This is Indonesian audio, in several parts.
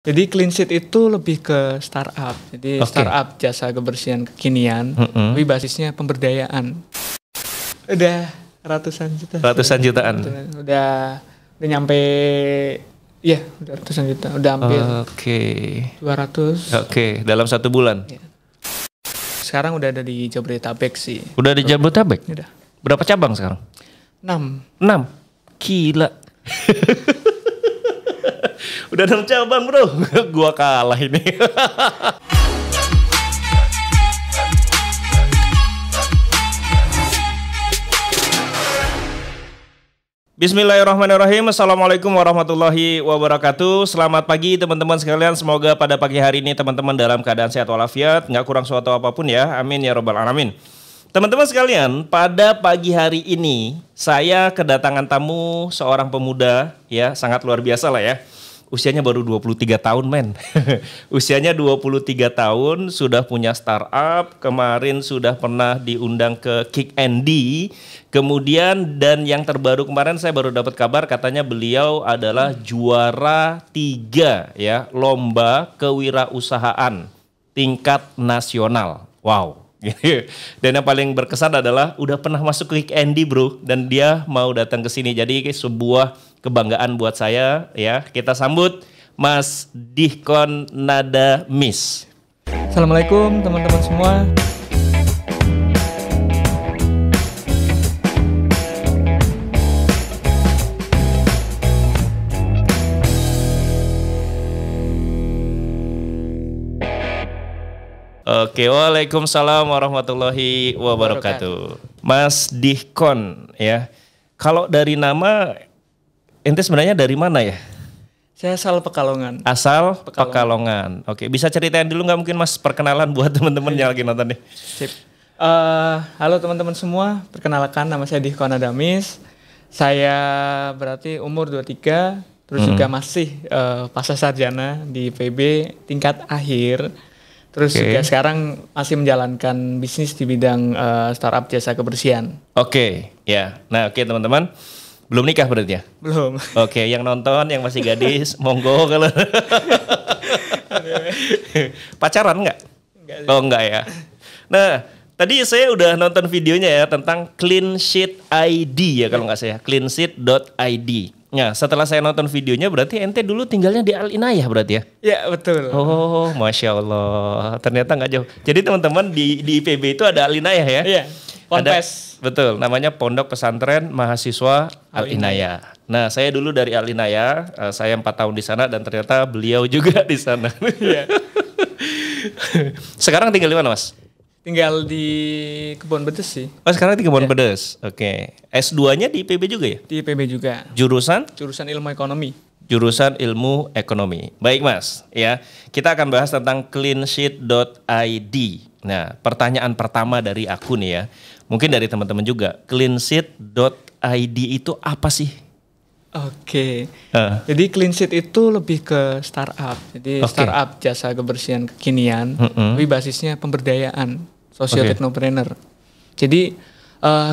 Jadi clean sheet itu lebih ke startup. Jadi Oke. startup jasa kebersihan kekinian, tapi basisnya pemberdayaan. Udah ratusan juta. Ratusan jutaan. Udah nyampe, ya udah ratusan juta. Udah hampir Oke. 200. Oke, dalam 1 bulan. Sekarang udah ada di Jabodetabek sih. Udah di Jabodetabek? Udah. Berapa cabang sekarang? 6. 6. Gila. Udah 6 cabang, bro. Gua kalah ini. Bismillahirrahmanirrahim. Assalamualaikum warahmatullahi wabarakatuh. Selamat pagi teman-teman sekalian. Semoga pada pagi hari ini teman-teman dalam keadaan sehat walafiat, nggak kurang suatu apapun ya. Amin ya robbal alamin. Teman-teman sekalian, pada pagi hari ini saya kedatangan tamu seorang pemuda ya, sangat luar biasa lah ya. Usianya baru 23 tahun men. Usianya 23 tahun, sudah punya startup, kemarin sudah pernah diundang ke Kick and D. Kemudian dan yang terbaru kemarin saya baru dapat kabar katanya beliau adalah juara 3 ya, lomba kewirausahaan tingkat nasional. Wow. Dan yang paling berkesan adalah udah pernah masuk ke Kick and D, bro, dan dia mau datang ke sini. Jadi sebuah kebanggaan buat saya ya. Kita sambut Mas Dihkon Nadamis. Assalamualaikum teman-teman semua. Oke, waalaikumsalam warahmatullahi wabarakatuh. Mas Dihkon ya. Kalau dari nama ente sebenarnya dari mana ya? Saya asal Pekalongan. Asal Pekalongan. Oke, bisa ceritain dulu nggak mungkin Mas perkenalan buat teman-teman yang lagi nonton nih? Sip. Halo teman-teman semua, perkenalkan nama saya Dihkon Nadamis. Saya berarti umur 23, terus juga masih pasca sarjana di PB tingkat akhir. Terus juga sekarang masih menjalankan bisnis di bidang startup jasa kebersihan. Oke, ya. Nah, oke teman-teman. Belum nikah berarti ya? Belum. Oke, yang nonton yang masih gadis, monggo kalau. Pacaran nggak? Enggak sih. Oh enggak ya. Nah, tadi saya udah nonton videonya ya tentang Clean Sheet ID ya kalau nggak saya, cleansheet.id. Nah, setelah saya nonton videonya berarti ente dulu tinggalnya di Al Inayah berarti ya? Ya betul. Oh, Masya Allah. Ternyata nggak jauh. Jadi teman-teman di IPB itu ada Al Inayah ya? Iya. Ponpes. Betul, namanya Pondok Pesantren Mahasiswa Al Inayah. Nah, saya dulu dari Al Inayah, saya 4 tahun di sana dan ternyata beliau juga di sana. Iya. Sekarang tinggal di mana, Mas? Tinggal di Kebon Bedes sih. Oh, sekarang di Kebon Bedes. Oke. S2-nya di IPB juga ya? Di PB juga. Jurusan? Jurusan Ilmu Ekonomi. Jurusan Ilmu Ekonomi. Baik, Mas, ya. Kita akan bahas tentang cleansheet.id. Nah, pertanyaan pertama dari aku nih ya. Mungkin dari teman-teman juga. Cleansheet.id itu apa sih? Oke. Jadi clean sheet itu lebih ke startup. Jadi startup jasa kebersihan kekinian, tapi basisnya pemberdayaan, social technopreneur. Jadi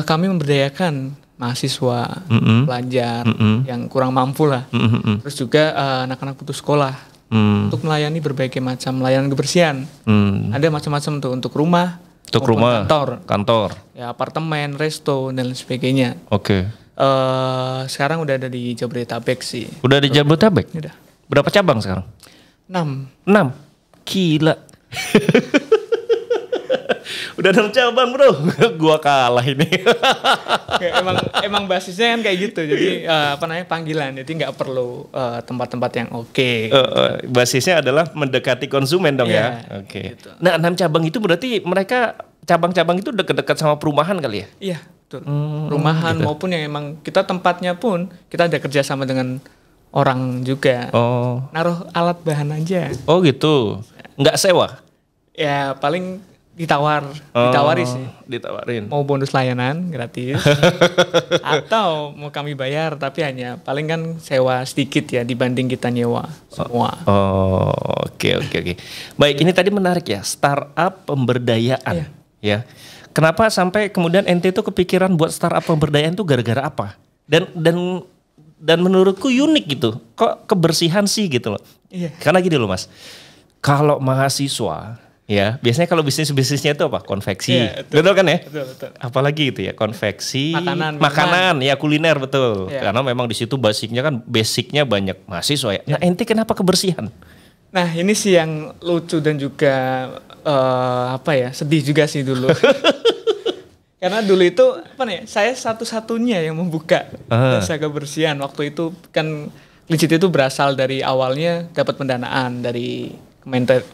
kami memberdayakan mahasiswa, pelajar yang kurang mampu lah. Terus juga anak-anak putus sekolah untuk melayani berbagai macam layanan kebersihan. Ada macam-macam tuh untuk rumah, kantor, ya apartemen, resto dan lain sebagainya. Oke. Sekarang udah ada di Jabodetabek sih. Udah di Jabodetabek? Udah. Berapa cabang sekarang? 6. 6. Gila. Udah 6 cabang, bro. Gua kalah ini. emang basisnya kan kayak gitu. Jadi panggilan. Jadi nggak perlu tempat-tempat yang oke. Basisnya adalah mendekati konsumen dong ya. Oke. Gitu. Nah, 6 cabang itu berarti mereka cabang-cabang itu dekat-dekat sama perumahan kali ya? Iya, betul. Rumahan maupun yang emang kita tempatnya pun kita ada kerjasama dengan orang juga. Oh. Naruh alat bahan aja. Oh gitu. Nggak sewa? Ya paling ditawari sih. Ditawarin. Mau bonus layanan gratis atau mau kami bayar tapi hanya paling kan sewa sedikit ya dibanding kita nyewa semua. Oh, oke. Baik, ini tadi menarik ya, startup pemberdayaan ya. Kenapa sampai kemudian ente itu kepikiran buat startup pemberdayaan itu gara-gara apa? Dan menurutku unik gitu. Kok kebersihan sih gitu loh. Iya. Karena gini loh Mas, kalau mahasiswa ya biasanya kalau bisnisnya itu apa? Konveksi, betul kan ya? Betul. Apalagi gitu ya, konveksi, makanan ya kuliner betul. Iya. Karena memang di situ basicnya banyak mahasiswa ya. Nah ente kenapa kebersihan? Nah ini sih yang lucu dan juga sedih juga sih dulu. Karena dulu itu saya satu-satunya yang membuka jasa kebersihan. Waktu itu kan Clean Sheet itu berasal dari awalnya dapat pendanaan dari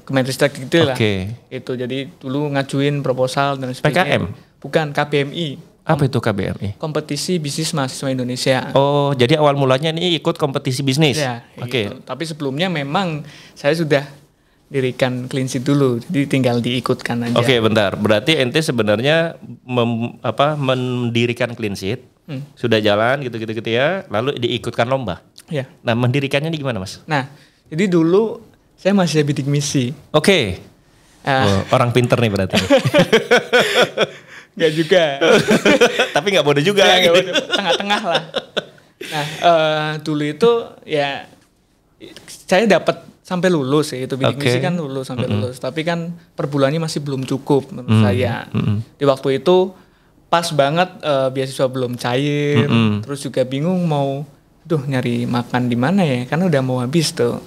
Kemenristek gitu lah. Itu jadi dulu ngajuin proposal dan sebagainya. PKM? Bukan, KBMI. Apa itu KBMI? Kompetisi Bisnis Mahasiswa Indonesia. Oh, jadi awal mulanya ini ikut kompetisi bisnis. Ya, gitu. Tapi sebelumnya memang saya sudah dirikan Clean Sheet dulu, jadi tinggal diikutkan aja. Oke, bentar. Berarti ente sebenarnya mendirikan Clean Sheet, sudah jalan gitu ya, lalu diikutkan lomba. Ya. Nah, mendirikannya ini gimana, Mas? Nah, jadi dulu saya masih bidik misi. Oke. Orang pinter nih berarti. Gak juga. Tapi gak bodoh juga. Ya, gitu. Tengah-tengah lah. Nah, dulu itu ya saya dapat sampai lulus ya, itu bidik misi kan lulus sampai lulus. Tapi kan per bulannya masih belum cukup menurut saya. Di waktu itu pas banget beasiswa belum cair, terus juga bingung mau nyari makan di mana ya, karena udah mau habis tuh.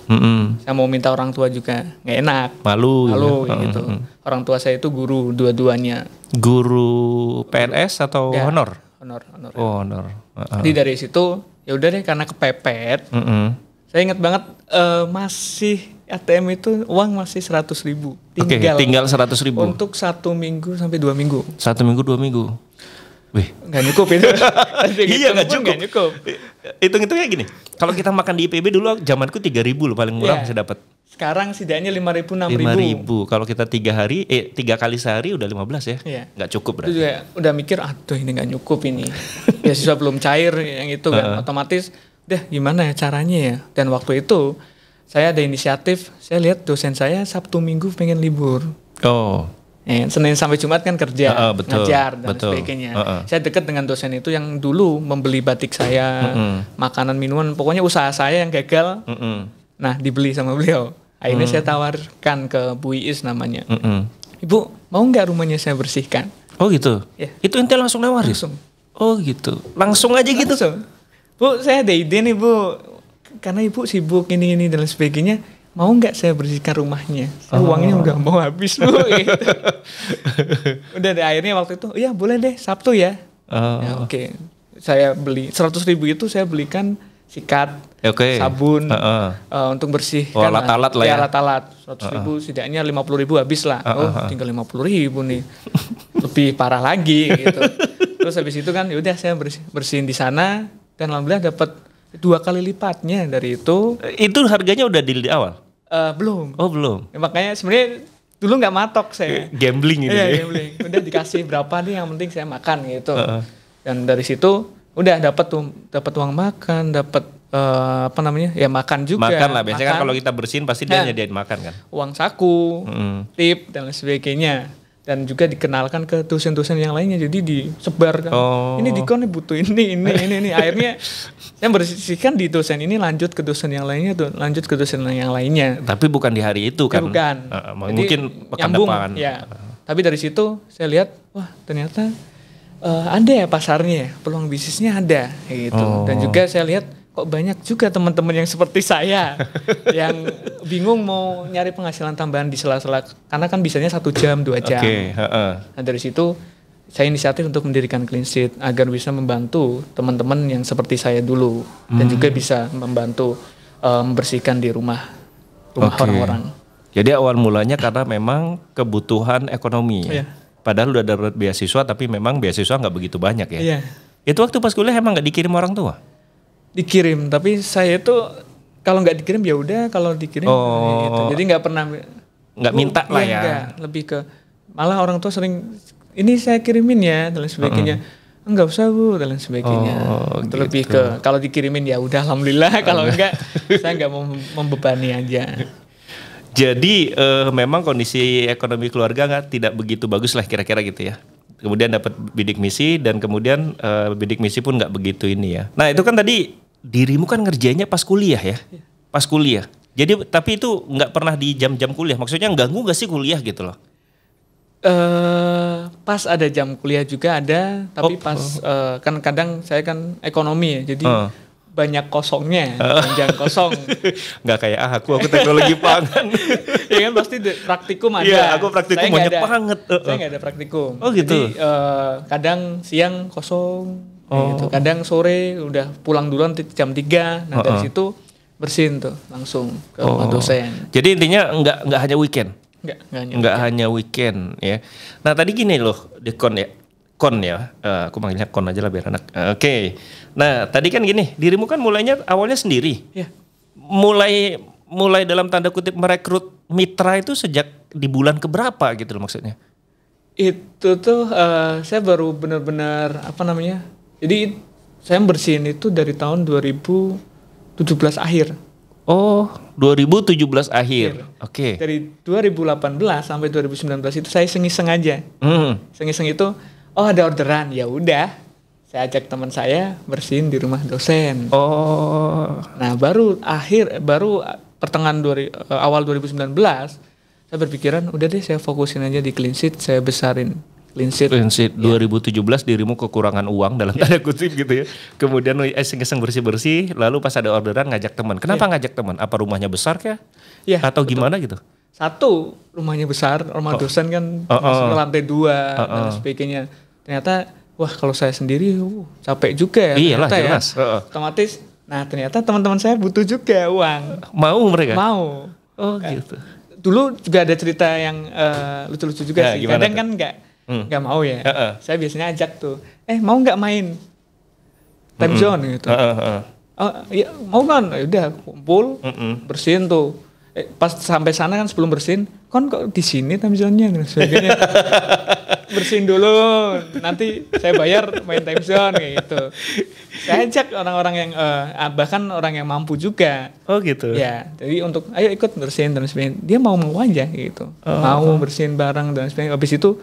Saya mau minta orang tua juga nggak enak, malu gitu. Orang tua saya itu guru dua-duanya. Guru PNS atau ya, honor? Honor. Oh, honor. Jadi dari situ ya udah deh, karena kepepet. Saya ingat banget masih ATM itu uang masih 100.000. Tinggal 100.000 untuk 1 minggu sampai 2 minggu. 1 minggu 2 minggu. Wih, nggak nyukup itu. Iya nggak cukup. Hitung-hitungnya gini. Kalau kita makan di IPB dulu zamanku 3.000 loh paling murah bisa dapat. Sekarang setidaknya 5.000 6.000. Kalau kita 3 kali sehari udah 15 ya. Iya. Nggak cukup berarti. Itu juga udah mikir, aduh ini nggak nyukup ini. Beasiswa belum cair yang itu kan. Otomatis gimana ya caranya ya. Dan waktu itu saya ada inisiatif, saya lihat dosen saya Sabtu Minggu pengen libur. Senin sampai Jumat kan kerja, ngajar dan sebagainya. Saya dekat dengan dosen itu yang dulu membeli batik saya, makanan minuman, pokoknya usaha saya yang gagal. Nah, dibeli sama beliau. Akhirnya saya tawarkan ke Bu Iis namanya. Ibu, mau nggak rumahnya saya bersihkan? Oh gitu. Ya. Itu ente langsung nawarin? Langsung. Oh gitu. Langsung aja gitu. Langsung. Bu, saya ada ide nih Bu. Karena Ibu sibuk ini dan sebagainya. Mau nggak saya bersihkan rumahnya? Uangnya udah mau habis Bu. Gitu. Udah deh, akhirnya waktu itu, iya boleh deh Sabtu ya. Ya oke. Saya beli 100.000 itu saya belikan sikat, sabun untuk bersihkan. Alat-alat lah ya. Alat-alat. 100.000 setidaknya 50.000 habis lah. Tinggal 50.000 nih. Lebih parah lagi gitu. Terus habis itu kan yaudah saya bersihin di sana dan alhamdulillah dapat 2 kali lipatnya dari itu. Itu harganya udah di awal? Belum. Oh belum. Ya, makanya sebenarnya dulu nggak matok saya. Gambling gitu. Iya, gambling. Udah dikasih berapa nih, yang penting saya makan gitu. Dan dari situ udah dapat uang makan, dapat ya makan juga. Makan lah, biasanya kan kalau kita bersihin pasti dia nyediain makan kan. Uang saku, tip dan lain sebagainya. Dan juga dikenalkan ke dosen-dosen yang lainnya, jadi disebar kan. Ini Dikon butuh ini. Akhirnya saya bersihkan di dosen ini, lanjut ke dosen yang lainnya, lanjut ke dosen yang lainnya. Tapi bukan di hari itu kan? Bukan. Mungkin pekan nyambung, depan. Ya. Tapi dari situ saya lihat, wah ternyata ada ya pasarnya, peluang bisnisnya ada gitu. Dan juga saya lihat kok banyak juga teman-teman yang seperti saya yang bingung mau nyari penghasilan tambahan di sela-sela, karena kan bisanya 1 jam 2 jam. Nah dari situ saya inisiatif untuk mendirikan Clean Sheet agar bisa membantu teman-teman yang seperti saya dulu dan juga bisa membantu membersihkan di rumah orang-orang. Jadi awal mulanya karena memang kebutuhan ekonomi ya. Padahal udah dapat beasiswa tapi memang beasiswa nggak begitu banyak ya. Iya. Itu waktu pas kuliah emang nggak dikirim orang tua? Dikirim, tapi saya itu kalau nggak dikirim ya udah, kalau dikirim gitu. Jadi nggak pernah minta lah ya. Enggak. Lebih ke malah orang tua sering ini saya kirimin ya dan lain sebagainya. Enggak usah Bu dan lain sebagainya. Itu gitu. Lebih ke kalau dikirimin ya udah alhamdulillah, kalau enggak saya nggak mau membebani aja. Jadi memang kondisi ekonomi keluarga tidak begitu bagus lah kira-kira gitu ya. Kemudian dapat bidik misi dan kemudian bidik misi pun nggak begitu ini ya. Nah itu kan tadi dirimu kan ngerjainnya pas kuliah ya, pas kuliah. Jadi tapi itu nggak pernah di jam-jam kuliah. Maksudnya ganggu nggak sih kuliah gitu loh? Pas ada jam kuliah juga ada, tapi kan kadang saya kan ekonomi ya, jadi banyak kosongnya, jam kosong. Nggak kayak aku teknologi pangan. Ya kan pasti praktikum ada. Iya, aku praktikum banyak banget. Saya nggak ada praktikum. Oh gitu. Jadi kadang siang kosong, gitu. Kadang sore udah pulang duluan jam 3, nah dari situ bersihin tuh langsung ke rumah dosen. Jadi intinya nggak hanya weekend. Nggak hanya weekend ya. Nah tadi gini loh, di kon ya, aku manggilnya kon aja lah biar enak. Oke. Nah tadi kan gini, dirimu kan mulainya awalnya sendiri. Ya. Mulai dalam tanda kutip merekrut mitra itu sejak di bulan keberapa gitu loh maksudnya? Itu tuh saya baru benar-benar Jadi saya bersihin itu dari tahun 2017 akhir. Oh, 2017 akhir. Oke. Dari 2018 sampai 2019 itu saya iseng-iseng aja. Iseng-iseng itu, ada orderan, ya udah. Saya ajak teman saya bersihin di rumah dosen. Oh. Nah, baru pertengahan awal 2019 saya berpikiran udah deh saya fokusin aja di clean sheet, saya besarin clean sheet. 2017 dirimu kekurangan uang dalam tanda kutip gitu ya. Kemudian iseng-iseng bersih-bersih, lalu pas ada orderan ngajak teman. Kenapa ngajak teman? Apa rumahnya besar kah? Ya, atau betul. Gimana gitu? Satu, rumahnya besar, rumah dosen kan masuk ke lantai 2 dan sebagainya. Ternyata wah kalau saya sendiri capek juga ya. Iyalah ternyata jelas. Otomatis. Nah ternyata teman-teman saya butuh juga uang. Mau mereka? Mau. Oh gitu. Dulu juga ada cerita yang lucu-lucu juga sih. Kadang kan nggak mau ya. Saya biasanya ajak tuh. Mau nggak main time zone gitu. Ya, mau kan? Udah kumpul, bersihin tuh. Pas sampai sana kan sebelum bersihin, kok di sini time zone-nya sebagainya. Bersihin dulu, nanti saya bayar main time zone kayak gitu. Saya ajak orang-orang yang bahkan orang yang mampu juga. Oh gitu. Ya, jadi untuk ayo ikut bersihin dan sebagainya. Dia mau aja gitu. Mau bersihin barang dan sebagainya. Habis itu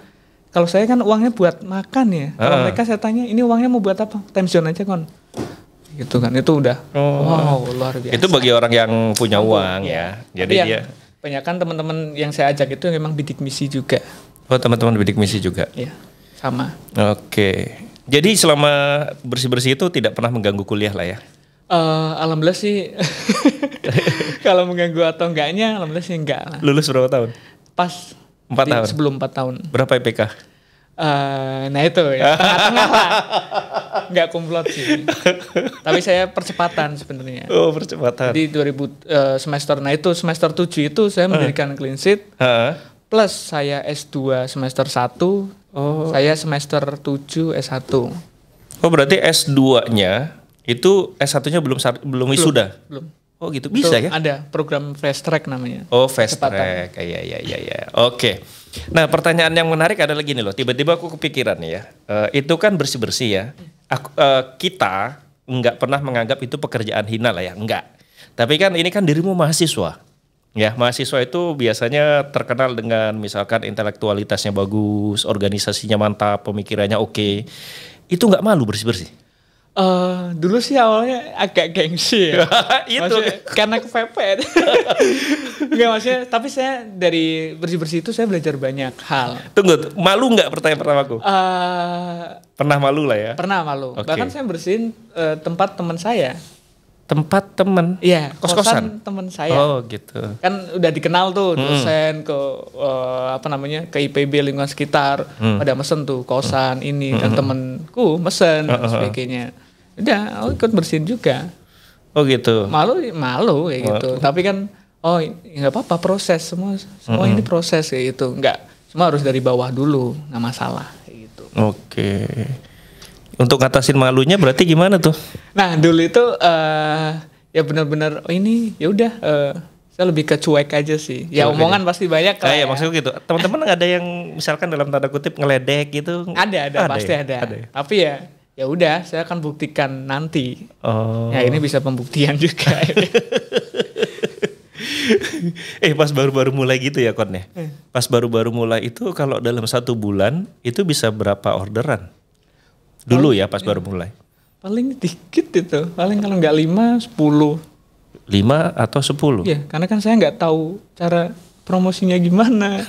kalau saya kan uangnya buat makan ya. Kalau mereka saya tanya, ini uangnya mau buat apa? Time zone aja kon. Gitu kan, itu udah wow luar biasa. Itu bagi orang yang punya uang ya. Jadi dia banyak kan teman-teman yang saya ajak itu memang bidik misi juga. Oh teman-teman bidik misi juga. Iya, sama. Oke. Jadi selama bersih-bersih itu tidak pernah mengganggu kuliah lah ya? Alhamdulillah sih. Kalau mengganggu atau enggaknya, alhamdulillah sih enggak lah. Lulus berapa tahun? Pas 4 tahun? Sebelum 4 tahun. Berapa IPK? Nah itu ya, tengah-tengah lah. Nggak kumlot sih. Tapi saya percepatan sebenarnya. Oh percepatan. Jadi semester 7 itu saya mendirikan clean sheet. Plus saya S2 semester 1. Saya semester 7 S1. Oh berarti S2-nya itu S1-nya belum wisuda? Belum. Oh gitu, bisa ya? Ada program fast track namanya. Oh fast track, iya. Oke. Nah pertanyaan yang menarik adalah gini loh, tiba-tiba aku kepikiran nih ya, itu kan bersih-bersih ya, kita nggak pernah menganggap itu pekerjaan hina lah ya, enggak. Tapi kan ini kan dirimu mahasiswa, ya mahasiswa itu biasanya terkenal dengan misalkan intelektualitasnya bagus, organisasinya mantap, pemikirannya oke. Itu nggak malu bersih-bersih? Dulu sih awalnya agak gengsi ya. Itu karena kepepet. Enggak maksudnya, tapi saya dari bersih-bersih itu saya belajar banyak hal. Tunggu, malu nggak pertanyaan pertamaku? Pernah malu lah ya? Pernah malu. Okay. Bahkan saya bersihin tempat teman saya. Tempat teman? Iya, kos-kosan teman saya. Oh gitu. Kan udah dikenal tuh dosen ke ke IPB lingkungan sekitar. Pada mesen tuh kosan ini dan temenku mesen dan sebagainya. Udah, ikut bersihin juga. Oh gitu. Malu kayak gitu. Tapi kan nggak apa-apa, proses semua ini proses kayak gitu. Nggak semua harus dari bawah dulu, nggak masalah kayak gitu. Oke. Untuk ngatasin malunya berarti gimana tuh? Nah dulu itu ya benar-benar ini ya udah saya lebih ke cuek aja sih. Ya omongan pasti banyak lah. Ya maksudnya gitu. Teman-teman ada yang misalkan dalam tanda kutip ngeledek gitu? Ada pasti ada. Tapi ya udah saya akan buktikan nanti. Ya ini bisa pembuktian juga. Pas baru-baru mulai gitu ya Kon ya? Pas baru-baru mulai itu kalau dalam 1 bulan itu bisa berapa orderan? Dulu ya pas baru mulai. Paling dikit itu. Paling kalau nggak 5, 10. 5 atau 10? Iya, karena kan saya nggak tahu cara promosinya gimana.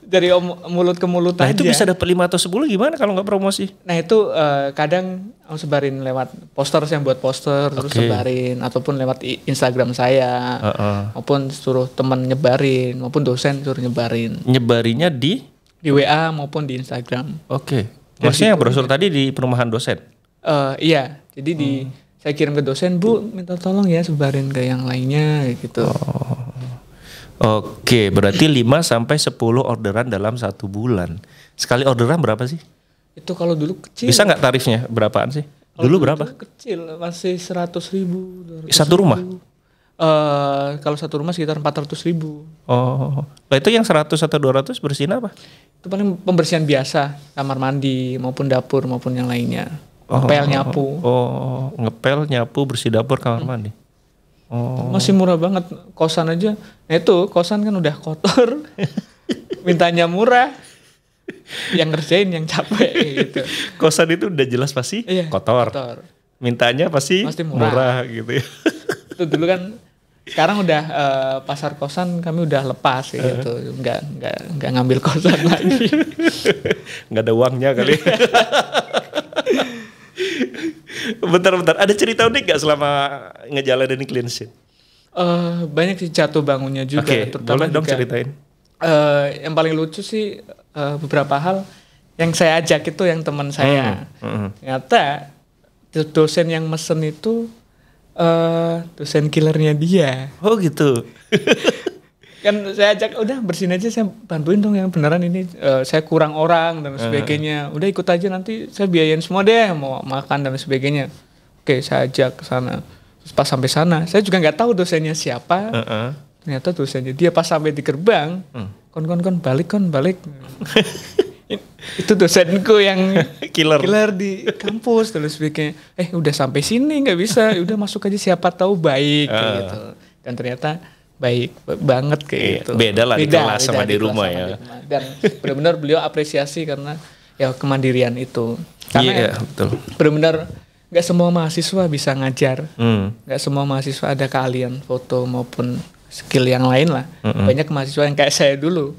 Dari mulut ke mulut nah, aja. Itu bisa dapat 5 atau 10 gimana kalau nggak promosi? Nah itu kadang aku sebarin lewat poster, yang buat poster terus sebarin, ataupun lewat Instagram saya, maupun suruh teman nyebarin, maupun dosen suruh nyebarin. Nyebarinnya di WA maupun di Instagram. Oke. Maksudnya yang brosur tadi di perumahan dosen? Iya, jadi saya kirim ke dosen, Bu minta tolong ya sebarin ke yang lainnya gitu. Oke, berarti 5 sampai 10 orderan dalam 1 bulan. Sekali orderan berapa sih? Itu kalau dulu kecil. Bisa nggak tarifnya? Berapaan sih? Dulu berapa? Kecil, masih 100.000. Satu rumah? Kalau satu rumah sekitar 400.000. Oh, nah itu yang 100 atau 200 bersihin apa? Itu paling pembersihan biasa, kamar mandi maupun dapur maupun yang lainnya. Ngepel, nyapu. Ngepel, nyapu, bersih dapur, kamar mandi. Masih murah banget kosan aja. Nah itu kosan kan udah kotor, mintanya murah, yang ngerjain yang capek gitu. Kosan itu udah jelas pasti kotor. Mintanya pasti murah gitu ya. Itu dulu kan, sekarang udah pasar kosan kami udah lepas gitu, nggak ngambil kosan lagi. Nggak ada uangnya kali. Bentar, ada cerita unik gak selama ngejalanin clean sheet? Banyak sih jatuh bangunnya juga. Boleh dong ceritain. Yang paling lucu sih beberapa hal yang saya ajak itu yang teman saya. Ternyata dosen yang mesen itu dosen killernya dia. Oh gitu. Kan saya ajak, udah bersihin aja, saya bantuin dong yang beneran ini, saya kurang orang dan sebagainya. Udah ikut aja, nanti saya biayain semua deh, mau makan dan sebagainya. Oke, saya ajak ke sana. Terus pas sampai sana, saya juga nggak tahu dosennya siapa. Ternyata dosennya dia. Pas sampai di gerbang, kon balik. Itu dosenku yang killer di kampus dan sebagainya. Udah sampai sini nggak bisa, udah masuk aja, siapa tahu baik gitu. Dan ternyata baik banget kayak gitu. Beda lah di kelas sama di rumah ya. Dan benar-benar beliau apresiasi karena ya kemandirian itu. Karena betul. Benar-benar nggak semua mahasiswa bisa ngajar. Nggak semua mahasiswa ada keahlian foto maupun skill yang lain lah. Banyak mahasiswa yang kayak saya dulu.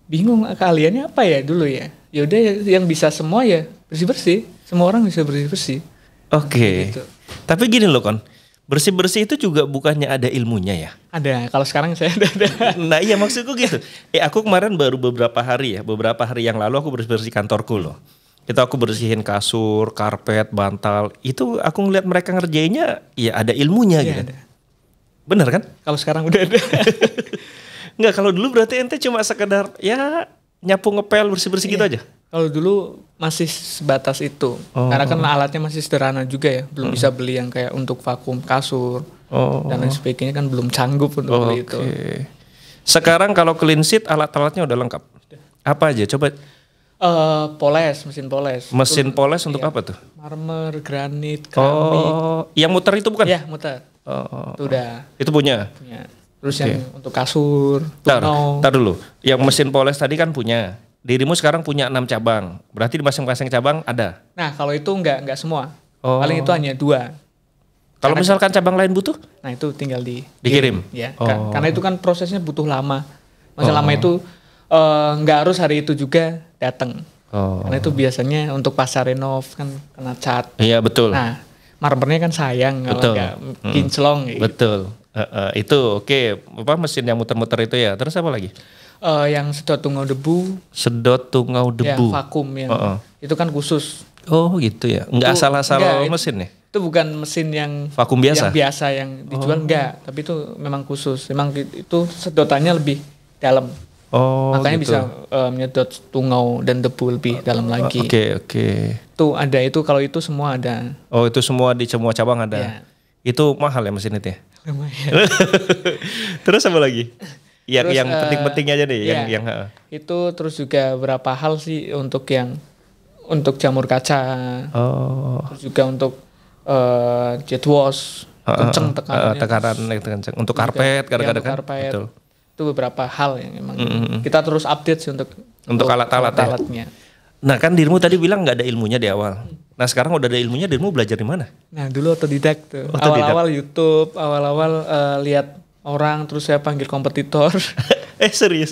Bingung keahliannya apa ya dulu ya. Ya udah yang bisa semua ya bersih-bersih. Semua orang bisa bersih-bersih. Oke. Gitu. Tapi gini loh Kon. Bersih-bersih itu juga bukannya ada ilmunya ya? Ada, kalau sekarang saya ada. Nah iya maksudku gitu. Aku kemarin baru beberapa hari yang lalu aku bersih-bersih kantorku loh. Itu aku bersihin kasur, karpet, bantal. Itu aku ngeliat mereka ngerjainnya ya ada ilmunya gitu. Ada. Bener kan? Kalau sekarang udah ada. Enggak, kalau dulu berarti ente cuma sekedar ya nyapu, ngepel, bersih-bersih gitu aja? Kalau dulu masih sebatas itu. Karena kan alatnya masih sederhana juga ya. Belum bisa beli yang kayak untuk vakum kasur. Dan lain sebagainya kan belum sanggup untuk beli itu. Sekarang kalau clean sheet alat-alatnya udah lengkap. Apa aja? Coba. Mesin poles. Mesin poles untuk apa tuh? Marmer, granit, keramik. Yang muter itu bukan? Iya, muter. Itu udah. Itu punya? Punya. Terus yang untuk kasur, Tar dulu. Yang mesin poles tadi kan punya. Dirimu sekarang punya 6 cabang. Berarti di masing-masing cabang ada? Nah kalau itu enggak semua. Paling itu hanya 2. Kalau misalkan cabang lain butuh? Nah itu tinggal dikirim? Ya, karena itu kan prosesnya butuh lama. Masa lama itu enggak harus hari itu juga datang. Karena itu biasanya untuk pasar renov kan kena cat. Iya betul. Nah marmernya kan sayang kalau enggak kinclong gitu. Betul. Itu oke. Apa mesin yang muter-muter itu ya. Terus apa lagi? Yang sedot tungau debu. Sedot tungau debu. Ya, vakum yang itu kan khusus. Oh gitu ya. Enggak asal-asal mesin ya? Itu bukan mesin yang vakum biasa. Yang biasa yang dijual enggak, tapi itu memang khusus. Memang itu sedotannya lebih dalam. Makanya gitu. Bisa menyedot tungau dan debu lebih dalam lagi. Oke. Itu ada, itu kalau itu semua ada. Oh, itu semua di semua cabang ada. Ya. Itu mahal ya mesin itu ya? Lumayan. Terus apa lagi? Yang penting-penting aja deh, yang itu. Terus juga berapa hal sih untuk jamur kaca. Terus juga untuk jet wash, kenceng tekanannya. Kenceng. Untuk karpet kadang-kadang kan. Betul. Itu beberapa hal yang memang kita terus update sih untuk alat-alatnya. Nah kan dirimu tadi bilang nggak ada ilmunya di awal. Nah sekarang udah ada ilmunya, dirimu belajar di mana? Nah dulu otodidak tuh. Awal-awal YouTube, awal-awal lihat orang, terus saya panggil kompetitor. Serius?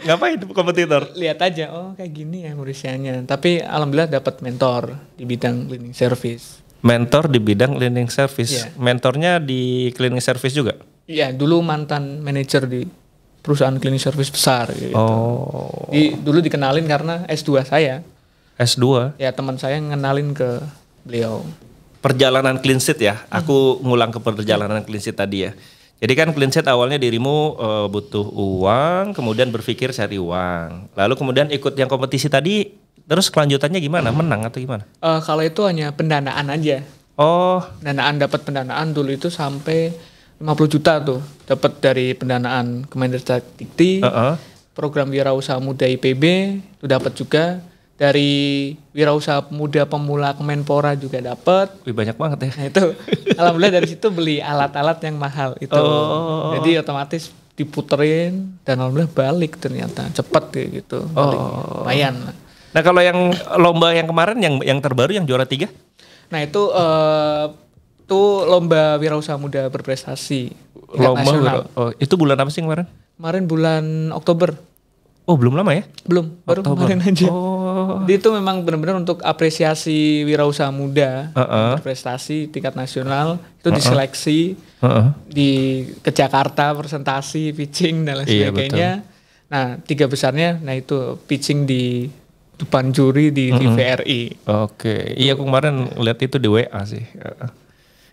Ngapain kompetitor? Lihat aja, oh kayak gini ya nulisnya. Tapi alhamdulillah dapat mentor di bidang cleaning service. Mentor di bidang cleaning service. Yeah. Mentornya di cleaning service juga? Iya, dulu mantan manajer di perusahaan cleaning service besar gitu. Oh. Dulu dikenalin karena S2 saya. S2? Ya teman saya ngenalin ke beliau. Perjalanan Clean Sheet ya, aku ngulang ke perjalanan Clean Sheet tadi ya. Jadi kan Clean Sheet awalnya dirimu butuh uang, kemudian berpikir cari uang. Lalu kemudian ikut yang kompetisi tadi, terus kelanjutannya gimana? Menang atau gimana? Kalau itu hanya pendanaan aja. Oh. Dapat pendanaan dulu itu sampai 50 juta tuh. Dapat dari pendanaan Kemendikti, program Wirausaha Muda IPB, itu dapat juga. Dari Wirausaha Muda Pemula Kemenpora juga dapat. Wih banyak banget ya. Nah itu, alhamdulillah dari situ beli alat-alat yang mahal itu. Jadi otomatis diputerin dan alhamdulillah balik ternyata cepet kayak gitu. Lumayan. Nah kalau yang lomba yang kemarin yang terbaru yang juara 3? Nah itu lomba Wirausaha Muda Berprestasi. Lomba itu bulan apa sih kemarin? Kemarin bulan Oktober. Oh belum lama ya? Belum, baru kemarin aja. Jadi itu memang benar-benar untuk apresiasi wirausaha muda berprestasi tingkat nasional itu diseleksi ke Jakarta, presentasi, pitching dan lain sebagainya. Nah 3 besarnya, nah itu pitching di depan juri di TVRI. Oke, iya aku kemarin lihat itu di WA sih.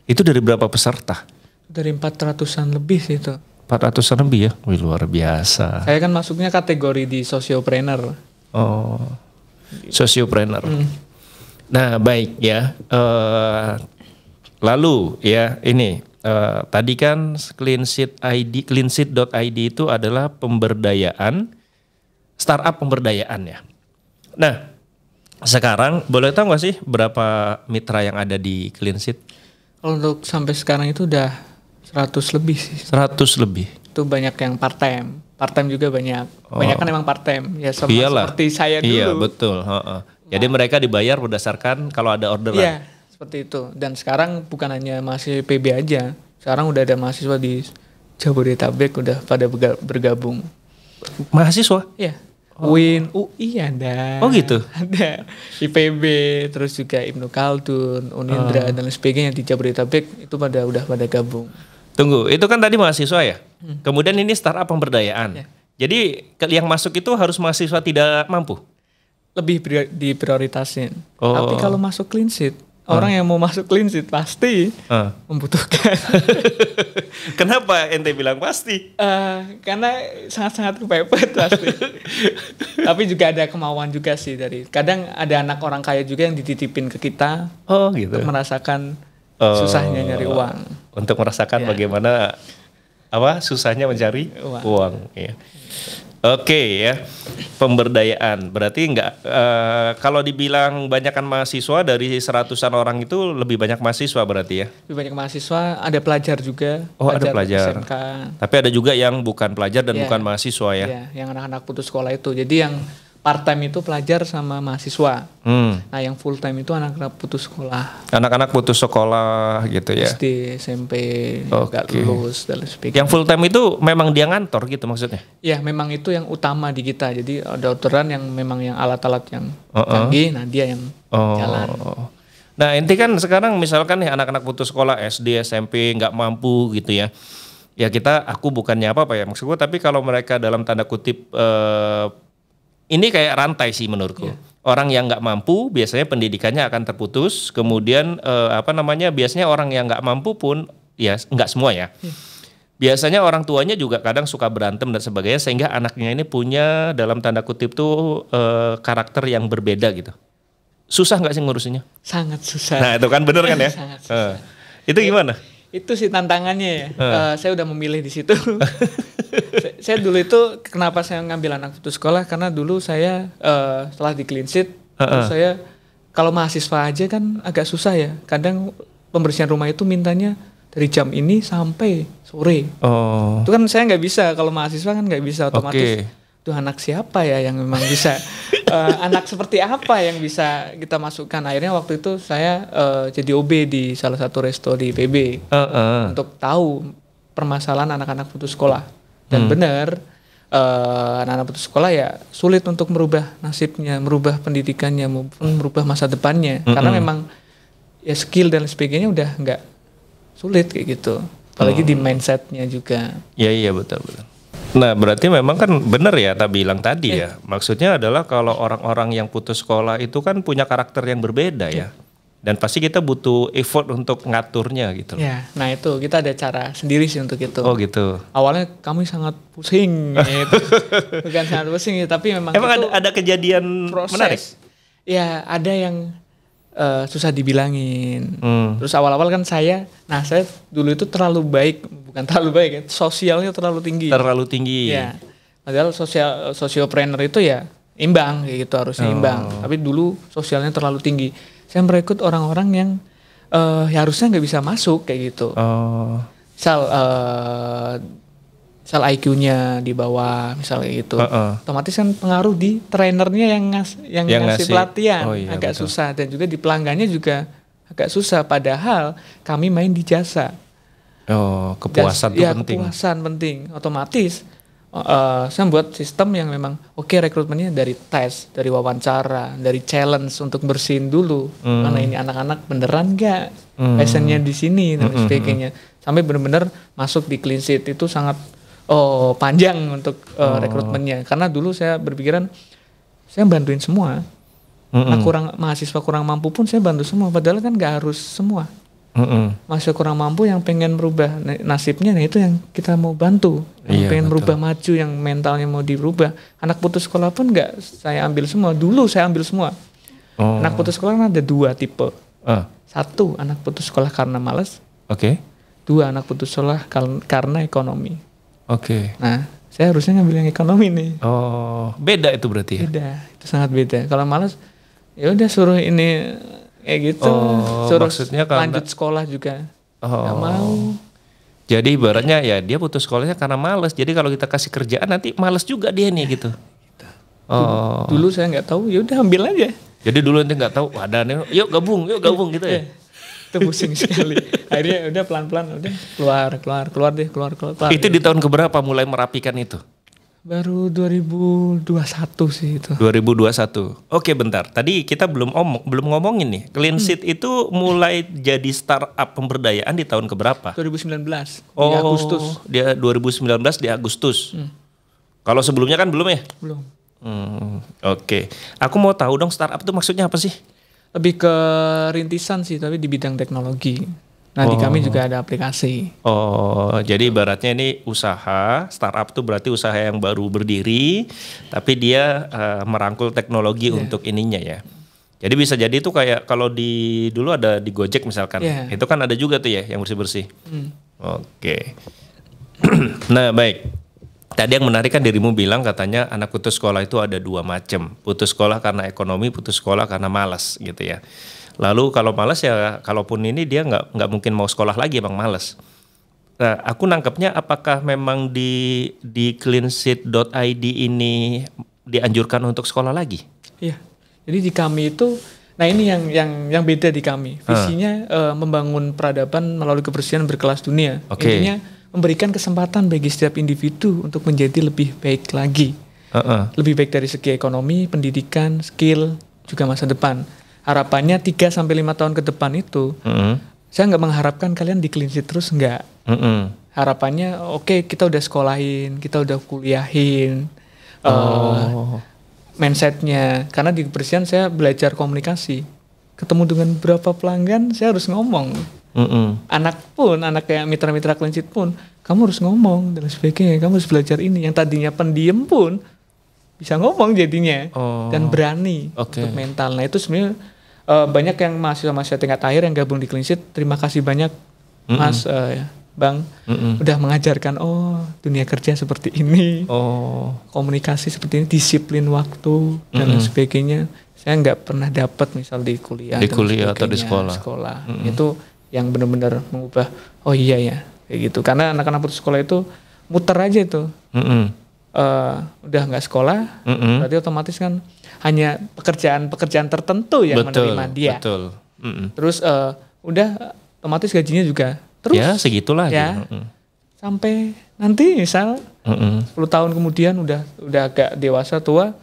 Itu dari berapa peserta? Dari 400-an lebih sih itu. 400-an lebih ya? Wih luar biasa. Saya kan masuknya kategori di sociopreneur. Oh, sociopreneur. Nah baik ya. Lalu ya ini tadi kan cleansheet.id itu adalah pemberdayaan, startup pemberdayaan ya. Nah sekarang boleh tahu nggak sih berapa mitra yang ada di Clean Sheet? Kalau untuk sampai sekarang itu udah 100 lebih sih. 100 lebih. Itu banyak yang part time. Part time juga banyak. Banyak kan emang part time. Ya seperti saya dulu. Iya betul. Jadi mereka dibayar berdasarkan kalau ada orderan. Iya seperti itu. Dan sekarang bukan hanya mahasiswa PB aja. Sekarang udah ada mahasiswa di Jabodetabek udah pada bergabung. Mahasiswa? Iya. UIN, UI ada. Oh gitu? Ada. IPB, terus juga Ibnu Khaldun, Unindra dan lain sebagainya di Jabodetabek itu udah pada gabung. Tunggu, itu kan tadi mahasiswa ya? Kemudian ini startup pemberdayaan. Ya. Jadi yang masuk itu harus mahasiswa tidak mampu? Lebih diprioritasin. Tapi kalau masuk Clean Sheet, orang yang mau masuk Clean Sheet pasti membutuhkan. Kenapa ente bilang pasti? Karena sangat-sangat kepepet pasti. Tapi juga ada kemauan juga sih kadang ada anak orang kaya juga yang dititipin ke kita. Oh gitu. Untuk merasakan susahnya nyari uang. Untuk merasakan bagaimana susahnya mencari uang. Ya. Oke ya, pemberdayaan. Berarti kalau dibilang banyakkan mahasiswa dari 100-an orang itu lebih banyak mahasiswa berarti ya? Lebih banyak mahasiswa, ada pelajar juga. Oh ada pelajar. SMK. Tapi ada juga yang bukan pelajar dan bukan mahasiswa ya? Iya, yang anak-anak putus sekolah itu. Jadi yang part time itu pelajar sama mahasiswa. Nah yang full time itu anak-anak putus sekolah. Anak-anak putus sekolah gitu ya? SD, SMP, gak lulus dan sebagainya. Yang full time itu memang dia ngantor gitu maksudnya? Iya memang itu yang utama di kita. Jadi ada orderan yang memang yang alat-alat yang canggih, nah dia yang jalan. Nah ente kan sekarang misalkan nih anak-anak putus sekolah SD, SMP nggak mampu gitu ya. Ya aku bukannya apa-apa ya maksud gue, tapi kalau mereka dalam tanda kutip ini kayak rantai sih menurutku. Orang yang nggak mampu biasanya pendidikannya akan terputus. Kemudian biasanya orang yang nggak mampu pun ya nggak semua ya. Biasanya orang tuanya juga kadang suka berantem dan sebagainya sehingga anaknya ini punya dalam tanda kutip tuh karakter yang berbeda gitu. Susah nggak sih ngurusinnya? Sangat susah. Nah itu kan bener kan ya? Sangat susah. Itu gimana? Itu sih tantangannya ya. Saya udah memilih di situ. Saya dulu itu kenapa saya ngambil anak putus sekolah karena dulu saya setelah di Clean Sheet saya kalau mahasiswa aja kan agak susah ya. Kadang pembersihan rumah itu mintanya dari jam ini sampai sore. Itu kan saya nggak bisa, kalau mahasiswa kan nggak bisa otomatis. Tuh anak siapa ya yang memang bisa anak seperti apa yang bisa kita masukkan. Akhirnya waktu itu saya jadi OB di salah satu resto di PB untuk tahu permasalahan anak-anak putus sekolah. Dan benar anak-anak putus sekolah ya sulit untuk merubah nasibnya, merubah pendidikannya, maupun merubah masa depannya. Karena memang ya skill dan sebagainya udah nggak sulit kayak gitu. Apalagi di mindsetnya juga. Iya betul. Nah berarti memang kan benar ya tak bilang tadi ya. Maksudnya adalah kalau orang-orang yang putus sekolah itu kan punya karakter yang berbeda ya. Dan pasti kita butuh effort untuk ngaturnya gitu. Ya, nah itu kita ada cara sendiri sih untuk itu. Oh gitu. Awalnya kami sangat pusing gitu. Bukan sangat pusing tapi memang emang itu ada kejadian proses. Menarik? Ya ada yang susah dibilangin. Terus awal-awal kan saya dulu itu terlalu baik, bukan terlalu baik ya, sosialnya terlalu tinggi. Terlalu tinggi. Ya. Padahal sosiopreneur itu ya imbang kayak gitu, harusnya imbang. Tapi dulu sosialnya terlalu tinggi. Saya merekrut orang-orang yang ya harusnya nggak bisa masuk kayak gitu. Misal IQ-nya di bawah misalnya gitu. Otomatis kan pengaruh di trainernya yang ngasih pelatihan. Agak betul. Susah, dan juga di pelanggannya juga agak susah, padahal kami main di jasa. Kepuasan itu penting. Kepuasan penting. Otomatis saya buat sistem yang memang rekrutmennya dari tes, dari wawancara, dari challenge untuk bersihin dulu. Mana ini anak-anak beneran nggak passionnya di sini dan sebagainya. Sampai benar-benar masuk di clean sheet itu sangat panjang untuk rekrutmennya. Karena dulu saya berpikiran saya bantuin semua. Mahasiswa kurang mampu pun saya bantu semua. Padahal kan nggak harus semua. Mahasiswa kurang mampu yang pengen merubah nasibnya, nah itu yang kita mau bantu. Yang pengen merubah maju, yang mentalnya mau dirubah. Anak putus sekolah pun nggak saya ambil semua. Dulu saya ambil semua. Anak putus sekolah kan ada 2 tipe. 1 anak putus sekolah karena malas. 2 anak putus sekolah karena ekonomi. Nah, saya harusnya ngambil yang ekonomi nih. Beda itu berarti ya? Beda, itu sangat beda. Kalau malas, ya udah suruh ini kayak gitu, suruh lanjut sekolah juga. Nggak mau. Jadi ibaratnya ya dia putus sekolahnya karena malas. Jadi kalau kita kasih kerjaan nanti malas juga dia nih gitu. Dulu saya nggak tahu, ya udah ambil aja. Jadi dulu nanti nggak tahu, ada nih, yuk gabung gitu ya. Itu pusing sekali. Akhirnya udah pelan-pelan udah keluar deh. Itu di tahun keberapa mulai merapikan itu? Baru 2021 sih itu. 2021. Oke, bentar. Tadi kita belum ngomongin nih. Clean Sheet itu mulai jadi startup pemberdayaan di tahun keberapa? 2019 di Agustus. Dia 2019 di Agustus. Kalau sebelumnya kan belum ya? Belum. Oke. Aku mau tahu dong, startup itu maksudnya apa sih? Lebih ke rintisan sih, tapi di bidang teknologi. Nah di kami juga ada aplikasi. Jadi ibaratnya ini usaha, startup itu berarti usaha yang baru berdiri, tapi dia merangkul teknologi untuk ininya ya. Jadi bisa jadi itu kayak kalau dulu ada di Gojek misalkan, itu kan ada juga tuh ya yang bersih-bersih. Oke. Nah baik. Tadi yang menarik kan dirimu bilang katanya anak putus sekolah itu ada 2 macam. Putus sekolah karena ekonomi, putus sekolah karena malas gitu ya. Lalu kalau malas ya, kalaupun ini dia nggak mungkin mau sekolah lagi, emang malas. Nah, aku nangkepnya apakah memang di cleansheet.id ini dianjurkan untuk sekolah lagi? Iya. Jadi di kami itu, nah ini yang beda di kami. Visinya membangun peradaban melalui kebersihan berkelas dunia. Intinya memberikan kesempatan bagi setiap individu untuk menjadi lebih baik lagi. Lebih baik dari segi ekonomi, pendidikan, skill, juga masa depan. Harapannya 3-5 tahun ke depan itu, saya nggak mengharapkan kalian di clean sheet terus, nggak. Harapannya kita udah sekolahin, kita udah kuliahin, mindsetnya. Karena di kebersihan saya belajar komunikasi. Ketemu dengan beberapa pelanggan, saya harus ngomong. Anak kayak mitra-mitra clean sheet pun, kamu harus ngomong dan sebagainya. Kamu harus belajar ini. Yang tadinya pendiam pun bisa ngomong jadinya dan berani untuk mental. Nah itu sebenarnya banyak yang mahasiswa tingkat akhir yang gabung di clean sheet. Terima kasih banyak Mas Bang udah mengajarkan dunia kerja seperti ini, komunikasi seperti ini, disiplin waktu dan sebagainya. Saya nggak pernah dapat misal di kuliah atau di sekolah. Itu yang benar-benar mengubah, iya ya kayak gitu. Karena anak-anak putus sekolah itu muter aja itu. udah nggak sekolah, berarti otomatis kan hanya pekerjaan tertentu yang menerima dia. Betul. Terus udah otomatis gajinya juga terus. Ya segitulah. Ya. Sampai nanti misal 10 tahun kemudian udah agak dewasa tua,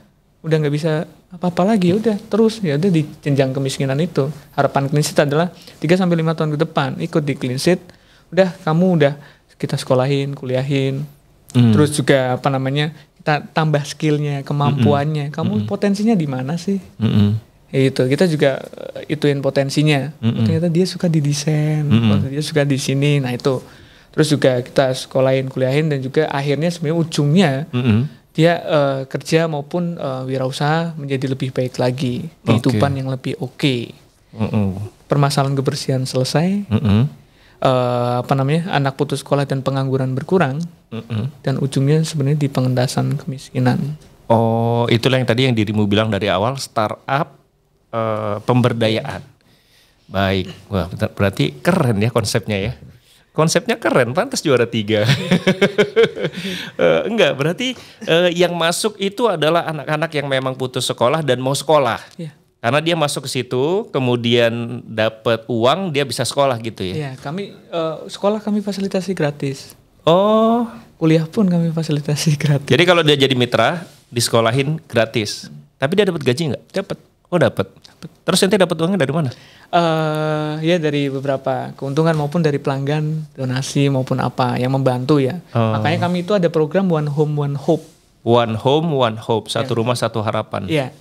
udah nggak bisa apa-apa lagi, udah terus ya udah di jenjang kemiskinan itu. Harapan Clean Sheet adalah 3-5 tahun ke depan ikut di Clean Sheet, udah kamu udah kita sekolahin, kuliahin, terus juga kita tambah skillnya, kemampuannya, kamu potensinya di mana sih? Itu kita juga ituin potensinya. Ternyata dia suka di desain, dia suka di sini, nah itu. Terus juga kita sekolahin, kuliahin, dan juga akhirnya sebenarnya ujungnya dia kerja maupun wirausaha menjadi lebih baik lagi, kehidupan yang lebih oke. Permasalahan kebersihan selesai, anak putus sekolah dan pengangguran berkurang, dan ujungnya sebenarnya di pengentasan kemiskinan. Oh, itulah yang tadi yang dirimu bilang dari awal, startup pemberdayaan. Baik, wah berarti keren ya konsepnya ya. Konsepnya keren, pantas juara 3. Enggak, berarti yang masuk itu adalah anak-anak yang memang putus sekolah dan mau sekolah. Ya. Karena dia masuk ke situ, kemudian dapat uang, dia bisa sekolah gitu ya. Iya, sekolah kami fasilitasi gratis. Oh, kuliah pun kami fasilitasi gratis. Jadi kalau dia jadi mitra, disekolahin gratis. Tapi dia dapat gaji nggak? Dapat. Oh dapat. Terus nanti dapat uangnya dari mana? Ya dari beberapa keuntungan maupun dari pelanggan, donasi maupun apa yang membantu ya. Makanya kami itu ada program One Home One Hope. One Home One Hope, satu rumah satu harapan. Iya.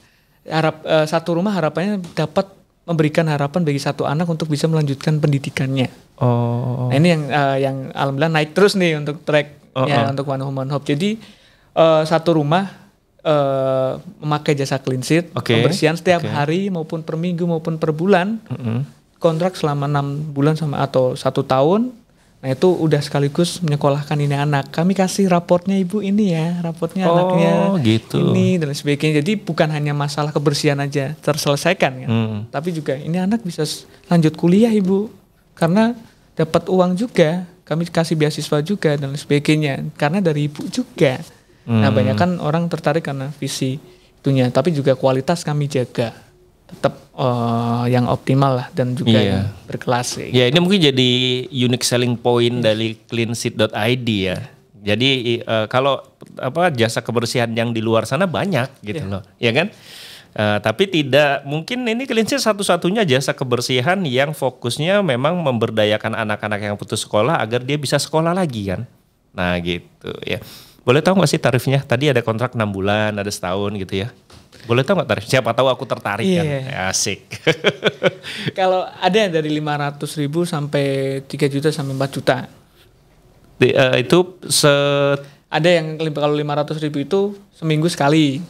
Satu rumah harapannya dapat memberikan harapan bagi satu anak untuk bisa melanjutkan pendidikannya. Nah ini yang alhamdulillah naik terus nih untuk tracknya untuk One Home One Hope. Jadi satu rumah memakai jasa Clean Sheet, pembersihan setiap hari maupun per minggu maupun per bulan, kontrak selama 6 bulan atau 1 tahun. Nah itu udah sekaligus menyekolahkan ini anak. Kami kasih raportnya ibu ini ya, raportnya anaknya gitu. Ini dan sebagainya. Jadi bukan hanya masalah kebersihan aja terselesaikan kan, tapi juga ini anak bisa lanjut kuliah ibu, karena dapat uang juga. Kami kasih beasiswa juga dan sebagainya, karena dari ibu juga. Nah banyak kan orang tertarik karena visi itunya, tapi juga kualitas kami jaga tetap yang optimal lah dan juga yang berkelas. Ya ini mungkin jadi unique selling point dari cleansheet.id ya. Jadi kalau jasa kebersihan yang di luar sana banyak gitu loh, ya kan? Tapi tidak mungkin ini Clean Sheet satu-satunya jasa kebersihan yang fokusnya memang memberdayakan anak-anak yang putus sekolah agar dia bisa sekolah lagi kan. Nah gitu ya. Boleh tahu gak sih tarifnya? Tadi ada kontrak 6 bulan, ada setahun gitu ya. Boleh tahu gak tarif? Siapa tahu aku tertarik kan. Asik. Kalau ada dari 500.000 sampai 3 juta sampai 4 juta. Itu ada yang kalau 500.000 itu seminggu sekali.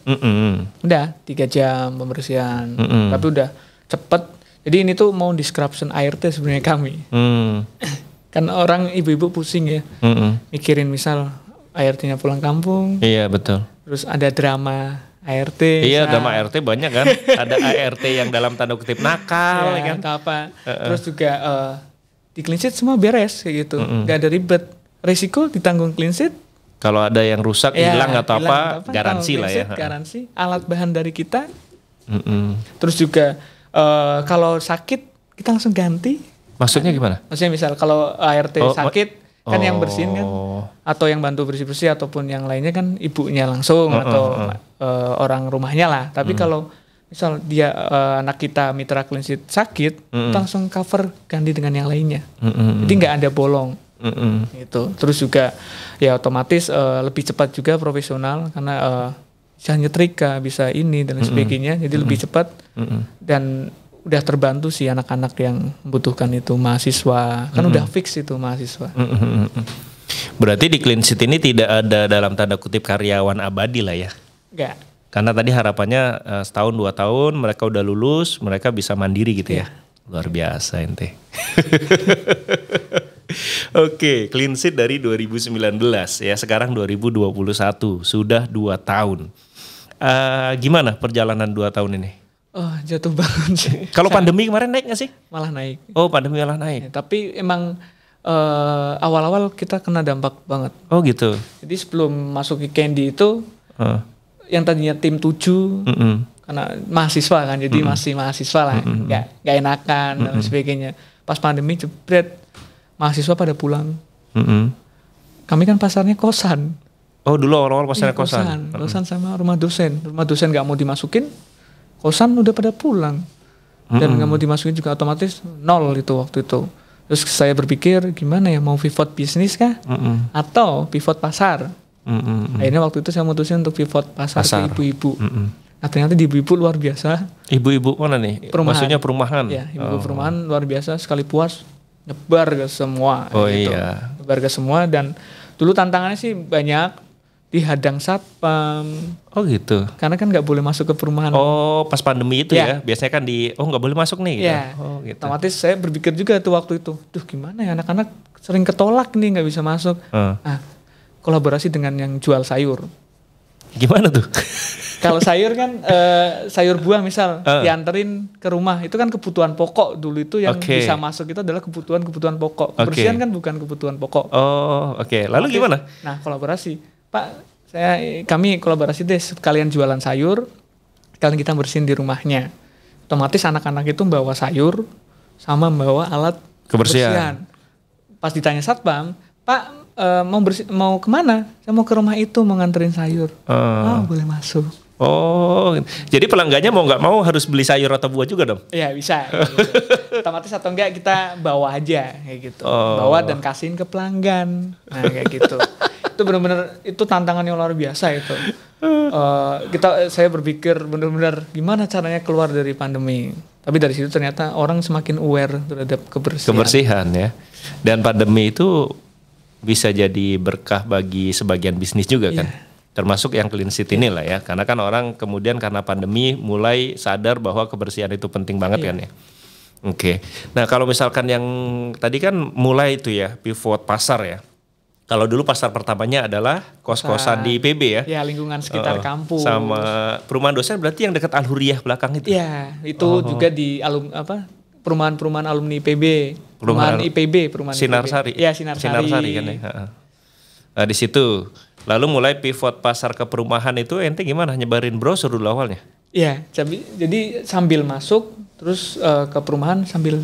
Udah 3 jam pembersihan. Tapi udah cepet. Jadi ini tuh mau disruption ART sebenarnya kami. Kan orang ibu-ibu pusing ya. Mikirin misal ART-nya pulang kampung. Iya betul. Terus ada drama ART. Iya drama ART banyak kan. Ada ART yang dalam tanda kutip nakal ya kan. Atau apa. Terus juga di Clean Sheet semua beres kayak gitu. Gak ada ribet. Risiko ditanggung Clean Sheet. Kalau ada yang rusak hilang atau apa garansi lah ya. Garansi. Alat bahan dari kita. Terus juga kalau sakit kita langsung ganti. Maksudnya gimana? Maksudnya misal kalau ART sakit kan yang bersihin kan, atau yang bantu bersih-bersih ataupun yang lainnya kan ibunya langsung atau orang rumahnya lah. Tapi kalau misal dia anak kita mitra Clean Sheet sakit, kita langsung cover ganti dengan yang lainnya. Jadi nggak ada bolong. Gitu. Terus juga ya otomatis lebih cepat juga profesional karena bisa nyetrika, bisa ini dan sebagainya. Jadi lebih cepat dan udah terbantu sih anak-anak yang membutuhkan itu, mahasiswa kan udah fix itu mahasiswa. Berarti di Clean Sheet ini tidak ada dalam tanda kutip karyawan abadi lah ya? Enggak. Karena tadi harapannya setahun 2 tahun mereka udah lulus, mereka bisa mandiri gitu ya. Luar biasa ente. Oke, Clean Sheet dari 2019 ya, sekarang 2021 sudah 2 tahun. Gimana perjalanan 2 tahun ini? Oh jatuh bangun sih. Kalau pandemi kemarin naik gak sih? Malah naik. Oh pandemi malah naik. Ya, tapi emang awal-awal kita kena dampak banget. Oh gitu. Jadi sebelum masuk ke Candy itu yang tadinya tim 7 karena mahasiswa kan, jadi masih mahasiswa lah, nggak enakan dan sebagainya. Pas pandemi jebret, mahasiswa pada pulang. Kami kan pasarnya kosan. Oh dulu awal-awal pasarnya kosan. Kosan sama rumah dosen nggak mau dimasukin, kosan udah pada pulang. Dan nggak mau dimasukin juga otomatis nol itu waktu itu. Terus saya berpikir gimana ya, mau pivot bisnis kah atau pivot pasar. Akhirnya waktu itu saya mutusin untuk pivot pasar. Ke ibu-ibu. Nah ternyata di ibu-ibu luar biasa. Ibu-ibu mana nih? Perumahan. Maksudnya perumahan? Ya, ibu perumahan luar biasa, sekali puas nyebar ke semua. Oh gitu. iya. Nyebar ke semua, dan dulu tantangannya sih banyak. Dihadang satpam. Oh gitu. Karena kan nggak boleh masuk ke perumahan. Oh pas pandemi itu ya. Biasanya kan nggak boleh masuk nih. Gitu. Ya. Oh gitu. Otomatis saya berpikir juga tuh waktu itu, gimana ya anak-anak sering ketolak nih nggak bisa masuk. Nah, kolaborasi dengan yang jual sayur. Gimana tuh? Kalau sayur kan sayur buah misal dianterin ke rumah, itu kan kebutuhan pokok dulu itu yang bisa masuk itu adalah kebutuhan pokok. Kebersihan kan bukan kebutuhan pokok. Oh oke. Lalu gimana? Nah kolaborasi. Pak, kami kolaborasi deh, sekalian jualan sayur, sekalian kita bersihin di rumahnya. Otomatis anak-anak itu bawa sayur sama bawa alat kebersihan. Pas ditanya satpam, Pak mau kemana? Saya mau ke rumah itu, mau nganterin sayur. Boleh masuk. Oh, jadi pelanggannya mau nggak mau harus beli sayur atau buah juga dong? Iya bisa. Otomatis atau enggak kita bawa aja kayak gitu. Bawa dan kasihin ke pelanggan. Nah kayak gitu. Itu benar-benar itu tantangan yang luar biasa itu. Saya berpikir benar-benar gimana caranya keluar dari pandemi. Tapi dari situ ternyata orang semakin aware terhadap kebersihan ya. Dan pandemi itu bisa jadi berkah bagi sebagian bisnis juga kan. Termasuk yang Clean Sheet ini lah ya. Karena kan orang kemudian karena pandemi mulai sadar bahwa kebersihan itu penting banget kan ya. Oke. Nah kalau misalkan yang tadi kan mulai itu ya pivot pasar ya. Kalau dulu pasar pertamanya adalah kos-kosan di IPB ya. Ya lingkungan sekitar kampus. Sama perumahan dosen berarti yang dekat Al-Huriyah belakang itu. Iya itu juga di perumahan alumni IPB. Perumahan IPB. Sinarsari. Iya Sinarsari kan ya. Nah di situ. Lalu mulai pivot pasar ke perumahan itu ente gimana? Nyebarin brosur dulu awalnya? Iya, jadi sambil masuk terus ke perumahan sambil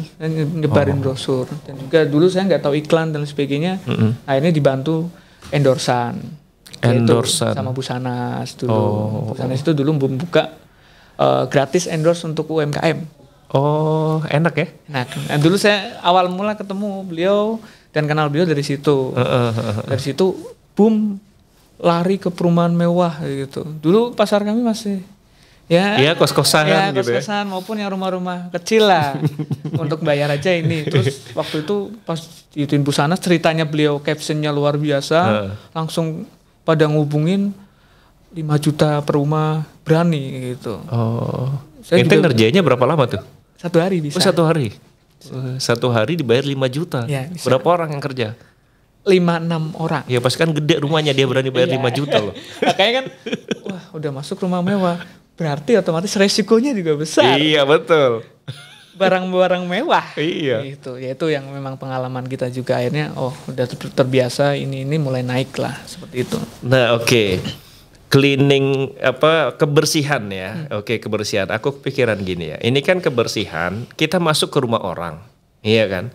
nyebarin brosur. Dan juga dulu saya nggak tahu iklan dan sebagainya. Akhirnya dibantu endorsan sama Busanas dulu. Busanas itu dulu membuka gratis endorse untuk UMKM. Oh, enak ya? Nah, dulu saya awal mula ketemu beliau dan kenal beliau dari situ. Dari situ boom, lari ke perumahan mewah gitu. Dulu pasar kami masih kos-kosan gitu kos-kosan maupun yang rumah-rumah kecil lah untuk bayar aja ini. Terus waktu itu pas diituin Busanas ceritanya beliau captionnya luar biasa, langsung pada ngubungin 5 juta per rumah berani gitu. Saya ngerjainnya berapa lama tuh? 1 hari bisa. 1 hari? 1 hari dibayar 5 juta? Ya, berapa orang yang kerja? 5-6 orang. Ya pasti kan gede rumahnya dia berani bayar 5 juta loh. Makanya kan wah udah masuk rumah mewah. Berarti otomatis resikonya juga besar. Iya betul. Barang-barang mewah. Iya. Gitu. Ya itu yang memang pengalaman kita juga akhirnya udah terbiasa ini mulai naik lah seperti itu. Nah oke. Cleaning kebersihan ya. Oke kebersihan. Aku kepikiran gini ya. Ini kan kebersihan kita masuk ke rumah orang. Iya kan.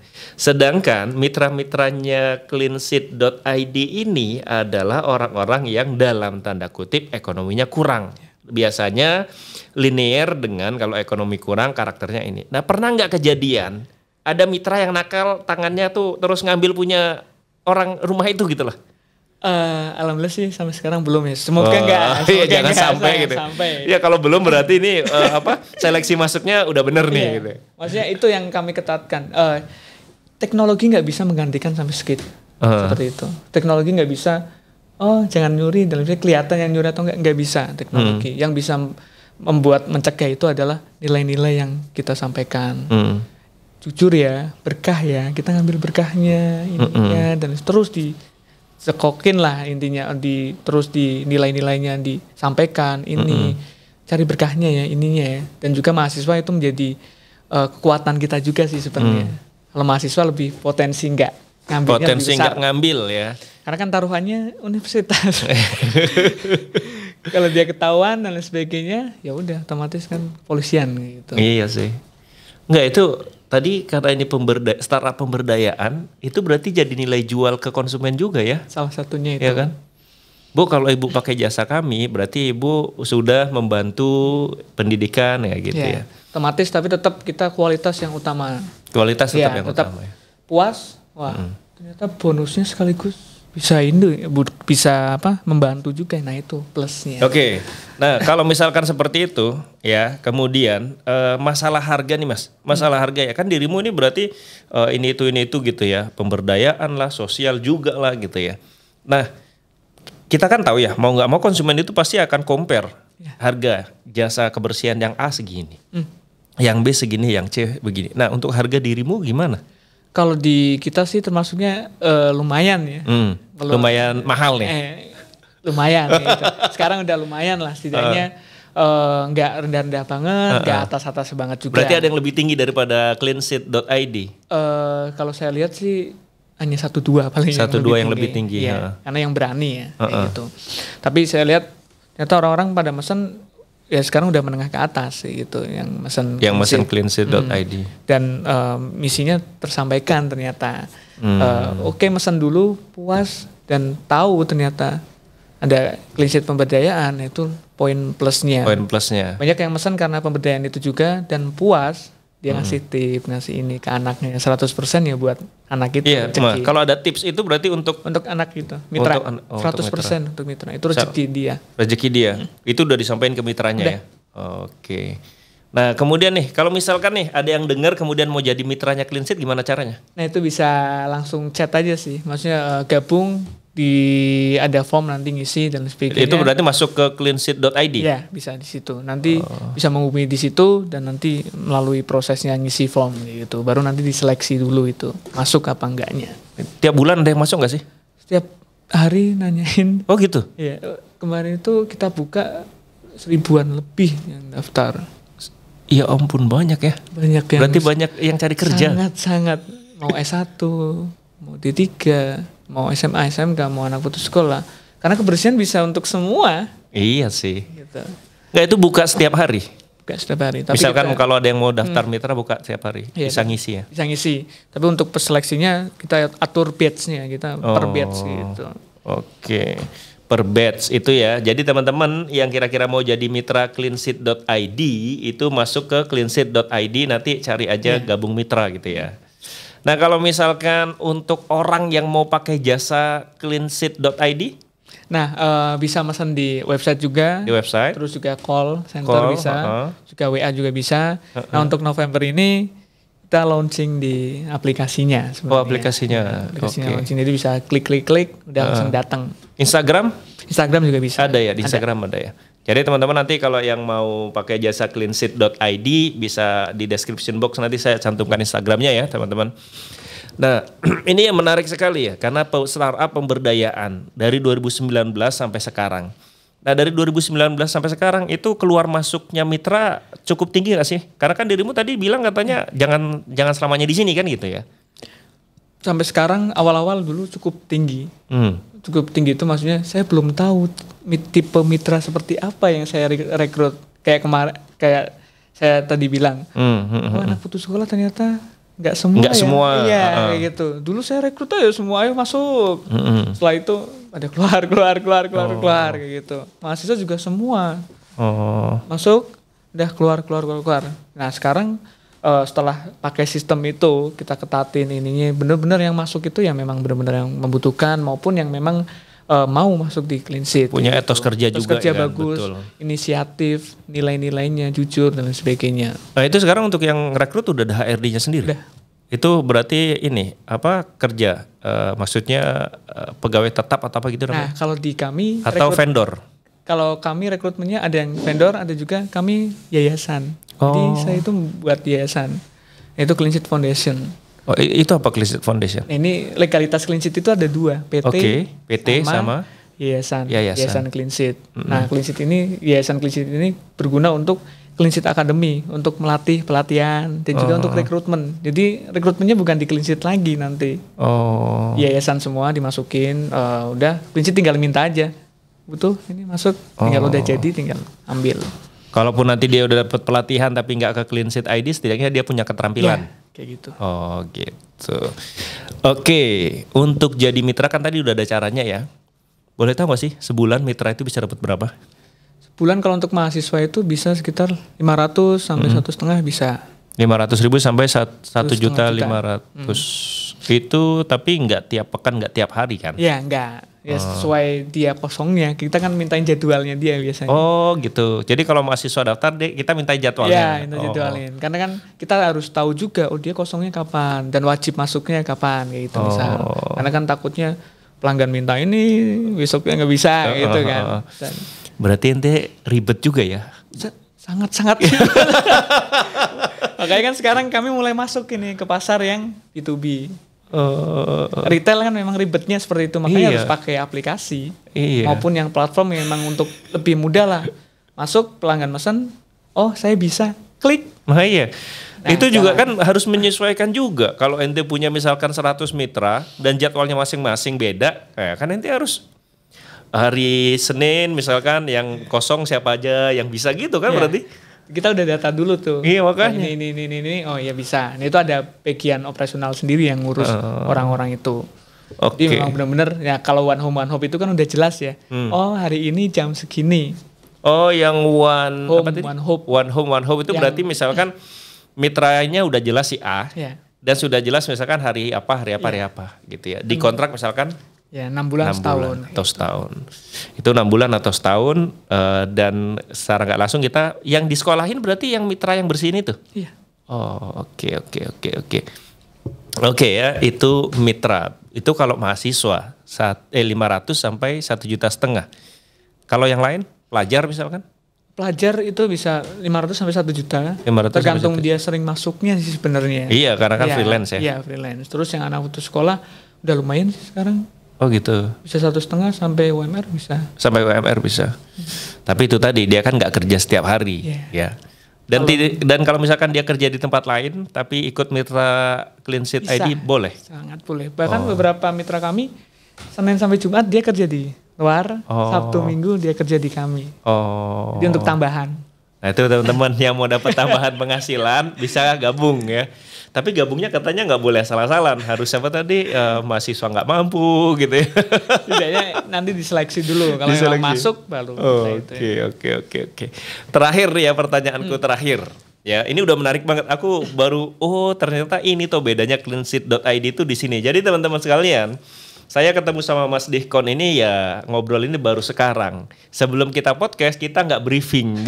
Sedangkan mitra-mitranya cleansheet.id ini adalah orang-orang yang dalam tanda kutip ekonominya kurang. Biasanya linear dengan kalau ekonomi kurang karakternya ini. Nah pernah nggak kejadian ada mitra yang nakal tangannya tuh terus ngambil punya orang rumah itu gitu loh? Alhamdulillah sih sampai sekarang belum ya. Semoga enggak. Jangan sampai gitu. Ya kalau belum berarti ini seleksi masuknya udah bener nih gitu. Maksudnya itu yang kami ketatkan. Teknologi nggak bisa menggantikan sampai segitu. Seperti itu. Teknologi nggak bisa. Jangan nyuri. Dalam kelihatan yang nyuri atau nggak bisa teknologi. Yang bisa membuat mencegah itu adalah nilai-nilai yang kita sampaikan. Jujur ya, berkah ya. Kita ngambil berkahnya, ininya dan terus sekokin lah intinya terus di nilai-nilainya disampaikan ini cari berkahnya ya ininya ya, dan juga mahasiswa itu menjadi kekuatan kita juga sih sebenarnya. Kalau mahasiswa lebih potensi nggak potensi nggak ngambil ya. Karena kan taruhannya universitas. Kalau dia ketahuan dan lain sebagainya, ya udah otomatis kan polisian gitu. Iya sih. Enggak, itu tadi karena ini startup pemberdayaan, itu berarti jadi nilai jual ke konsumen juga ya? Salah satunya itu. Ya kan? Bu, kalau ibu pakai jasa kami, berarti ibu sudah membantu pendidikan ya gitu ya. Otomatis, tapi tetap kita kualitas yang utama. Kualitas tetap yang utama ya. Puas, wah ternyata bonusnya sekaligus bisa membantu juga, nah itu plusnya. Oke. Nah, kalau misalkan seperti itu ya, kemudian masalah harga nih Mas. Masalah harga ya, kan dirimu ini berarti ini itu gitu ya, pemberdayaan lah, sosial juga lah gitu ya. Nah, kita kan tahu ya, mau nggak mau konsumen itu pasti akan compare harga jasa kebersihan yang A segini, yang B segini, yang C begini. Nah, untuk harga dirimu gimana? Kalau di kita sih termasuknya lumayan ya. Lumayan mahal nih. Lumayan gitu. Sekarang udah lumayan lah setidaknya, nggak rendah-rendah banget, nggak atas-atas banget juga. Berarti ada yang lebih tinggi daripada cleanseat.id? Kalau saya lihat sih hanya 1-2 paling. 1-2 yang lebih tinggi. Ya, karena yang berani ya gitu. Tapi saya lihat ternyata orang-orang pada mesen ya sekarang udah menengah ke atas gitu, yang mesen cleanseat.id. Dan misinya tersampaikan ternyata. Oke, mesen dulu puas dan tahu ternyata ada cleanseat pemberdayaan, itu poin plusnya. Banyak yang mesen karena pemberdayaan itu juga dan puas, dia ngasih tip, ngasih ini ke anaknya 100% ya buat anak itu. Iya, kalau ada tips itu berarti untuk anak itu, mitra. 100% untuk mitra. Itu rezeki dia. Rezeki dia. Itu udah disampaikan ke mitranya ya. Oke. Nah, kemudian nih, kalau misalkan nih ada yang dengar kemudian mau jadi mitranya Cleanseat, gimana caranya? Nah, itu bisa langsung chat aja sih. Maksudnya gabung ada form nanti ngisi dan sebagainya. Itu berarti masuk ke cleanseat.id? Ya, bisa di situ. Nanti bisa menghubungi di situ dan nanti melalui prosesnya ngisi form gitu. Baru nanti diseleksi dulu itu masuk apa enggaknya. Tiap bulan ada yang masuk nggak sih? Setiap hari nanyain. Oh gitu? Iya. Kemarin itu kita buka 1000-an lebih yang daftar. Ya ampun, banyak ya. Banyak yang. Berarti banyak yang cari kerja. Sangat. Mau S1, mau D3, mau SMA, SMK, mau anak putus sekolah. Karena kebersihan bisa untuk semua. Iya sih. Gitu. Nggak, itu buka setiap hari? Buka setiap hari. Tapi misalkan kalau ada yang mau daftar mitra buka setiap hari, bisa ngisi ya? Bisa ngisi. Tapi untuk perseleksinya kita atur batch-nya, kita per batch gitu. Oke. Per batch itu ya. Jadi teman-teman yang kira-kira mau jadi mitra cleanseat.id itu masuk ke cleanseat.id, nanti cari aja gabung mitra gitu ya. Nah, kalau misalkan untuk orang yang mau pakai jasa cleanseat.id? Nah, bisa mesen di website juga. Di website. Terus juga call center bisa. Juga WA juga bisa. Nah, untuk November ini kita launching di aplikasinya sebenarnya. Oh, aplikasinya. Aplikasinya launching, jadi bisa klik, udah langsung datang. Instagram? Instagram juga bisa. Ada ya, di Instagram ada ya. Jadi teman-teman nanti kalau yang mau pakai jasa cleanseat.id bisa di description box, nanti saya cantumkan Instagramnya ya teman-teman. Nah, ini yang menarik sekali ya, karena startup pemberdayaan dari 2019 sampai sekarang. Nah, dari 2019 sampai sekarang itu keluar masuknya mitra cukup tinggi nggak sih? Karena kan dirimu tadi bilang katanya jangan selamanya di sini kan gitu ya. Sampai sekarang awal-awal dulu cukup tinggi. Cukup tinggi itu maksudnya saya belum tahu tipe mitra seperti apa yang saya rekrut. Kayak kemarin, kayak saya tadi bilang, anak putus sekolah ternyata nggak semua. Iya, kayak gitu. Dulu saya rekrut aja semua, ayo masuk. Setelah itu ada keluar kayak gitu. Mahasiswa juga semua masuk, udah keluar. Nah sekarang setelah pakai sistem itu kita ketatin ininya, benar-benar yang masuk itu yang memang benar-benar yang membutuhkan maupun yang memang mau masuk di Cleanseat. Punya etos kerja juga. Etos kerja bagus, inisiatif, nilai-nilainya jujur dan sebagainya. Nah itu sekarang untuk yang rekrut udah ada HRD-nya sendiri. Udah. Itu berarti ini kerja, maksudnya pegawai tetap atau apa gitu namanya? Nah kalau di kami atau vendor? Kalau kami rekrutmennya ada yang vendor, ada juga kami yayasan. Jadi saya itu buat yayasan. Itu Cleanseat Foundation. Oh, itu apa Cleanseat Foundation? Ini legalitas Cleanseat itu ada 2, PT sama yayasan Cleanseat. Nah, Cleanseat ini, yayasan Cleanseat ini berguna untuk Clean Sheet Academy untuk melatih pelatihan dan juga untuk rekrutmen. Jadi rekrutmennya bukan di Clean Sheet lagi nanti. Yayasan semua dimasukin, udah Clean Sheet tinggal minta aja. Butuh ini masuk, tinggal udah jadi tinggal ambil. Kalaupun nanti dia udah dapat pelatihan tapi nggak ke Clean Sheet ID, setidaknya dia punya keterampilan. Ya, kayak gitu. Oh gitu. Oke, untuk jadi mitra kan tadi udah ada caranya ya. Boleh tahu nggak sih sebulan mitra itu bisa dapat berapa? Bulan kalau untuk mahasiswa itu bisa sekitar 500 sampai 1,5 bisa. 500.000 sampai 1.500.000. Itu tapi nggak tiap pekan, nggak tiap hari kan? Ya nggak. Ya sesuai dia kosongnya. Kita kan mintain jadwalnya dia biasanya. Oh gitu. Jadi kalau mahasiswa daftar kita minta jadwalnya. Ya minta jadwalin. Karena kan kita harus tahu juga dia kosongnya kapan dan wajib masuknya kapan kayak gitu misal. Karena kan takutnya pelanggan minta ini besoknya nggak bisa gitu kan. Berarti ente ribet juga ya? Sangat-sangat. Makanya kan sekarang kami mulai masuk ini ke pasar yang B2B. Retail kan memang ribetnya seperti itu, makanya harus pakai aplikasi. Maupun yang platform yang memang untuk lebih mudah lah. Masuk pelanggan mesen, oh saya bisa, klik. Nah itu juga kan harus menyesuaikan juga. Kalau ente punya misalkan 100 mitra dan jadwalnya masing-masing beda, kan ente harus hari Senin misalkan yang kosong siapa aja yang bisa gitu kan berarti. Kita udah data dulu tuh. Iya makanya. Ini, oh ya bisa. Nah, itu ada bagian operasional sendiri yang ngurus orang-orang itu. Jadi memang benar-benar ya kalau one home itu kan udah jelas ya. Oh hari ini jam segini. Oh yang one home itu yang, berarti misalkan mitranya udah jelas si A. Dan sudah jelas misalkan hari apa gitu ya. Di kontrak misalkan ya 6 bulan setahun. Atau setahun. Itu 6 bulan atau setahun dan secara nggak langsung kita yang disekolahin berarti yang mitra yang bersihin itu. Iya. Oh oke. Oke ya itu mitra. Itu kalau mahasiswa 500 sampai 1,5 juta. Kalau yang lain pelajar misalkan? Pelajar itu bisa 500 sampai 1 juta. 500 tergantung dia sering masuknya sih sebenarnya. Iya karena kan freelance ya. Iya freelance. Terus yang anak putus sekolah udah lumayan sih sekarang. Oh gitu. Bisa 1,5 sampai UMR bisa. Sampai UMR bisa. Tapi itu tadi dia kan nggak kerja setiap hari, ya. Dan kalau misalkan dia kerja di tempat lain, tapi ikut mitra Clean Sheet ID boleh. Sangat boleh. Bahkan beberapa mitra kami Senin sampai Jumat dia kerja di luar, Sabtu Minggu dia kerja di kami. Jadi untuk tambahan. Nah itu teman-teman yang mau dapat tambahan penghasilan bisa gabung ya. Tapi gabungnya katanya nggak boleh salah-salah, harus siapa tadi mahasiswa nggak mampu gitu ya. Tidaknya nanti diseleksi dulu, kalau yang masuk baru. Oke. Terakhir ya pertanyaanku terakhir. Ya ini udah menarik banget. Aku baru ternyata ini tuh bedanya cleansheet.id itu di sini. Jadi teman-teman sekalian, saya ketemu sama Mas Dihkon ini ya ngobrol ini baru sekarang. Sebelum kita podcast kita nggak briefing.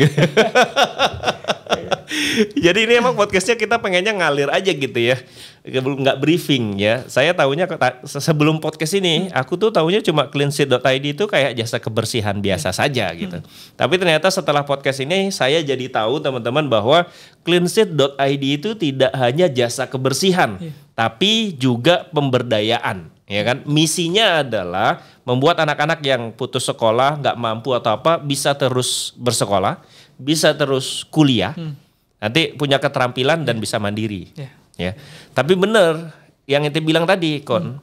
Jadi ini emang podcastnya kita pengennya ngalir aja gitu ya, nggak briefing ya. Saya tahunya sebelum podcast ini, aku tuh tahunya cuma cleansheet.id itu kayak jasa kebersihan biasa saja gitu. Tapi ternyata setelah podcast ini saya jadi tahu teman-teman bahwa cleansheet.id itu tidak hanya jasa kebersihan, tapi juga pemberdayaan. Ya kan, misinya adalah membuat anak-anak yang putus sekolah, nggak mampu atau apa bisa terus bersekolah, bisa terus kuliah. Nanti punya keterampilan dan bisa mandiri. Ya. Tapi benar yang ente bilang tadi, Kon.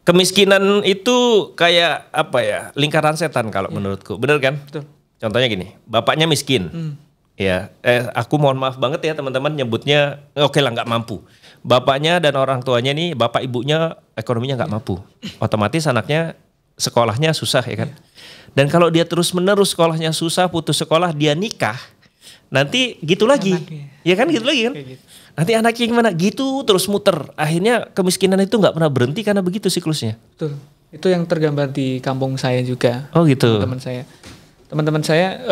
Kemiskinan itu kayak apa ya? Lingkaran setan kalau menurutku. Benar kan? Betul. Contohnya gini, bapaknya miskin. Ya, aku mohon maaf banget ya teman-teman nyebutnya oke lah nggak mampu. Bapaknya dan orang tuanya nih, bapak ibunya ekonominya nggak mampu. Otomatis anaknya sekolahnya susah ya kan. Dan kalau dia terus-menerus sekolahnya susah, putus sekolah, dia nikah. Nanti gitu lagi, ya kan gitu lagi kan. Nanti anaknya gimana? Gitu terus muter. Akhirnya kemiskinan itu nggak pernah berhenti karena begitu siklusnya. Betul. Itu yang tergambar di kampung saya juga. Oh gitu. Teman-teman saya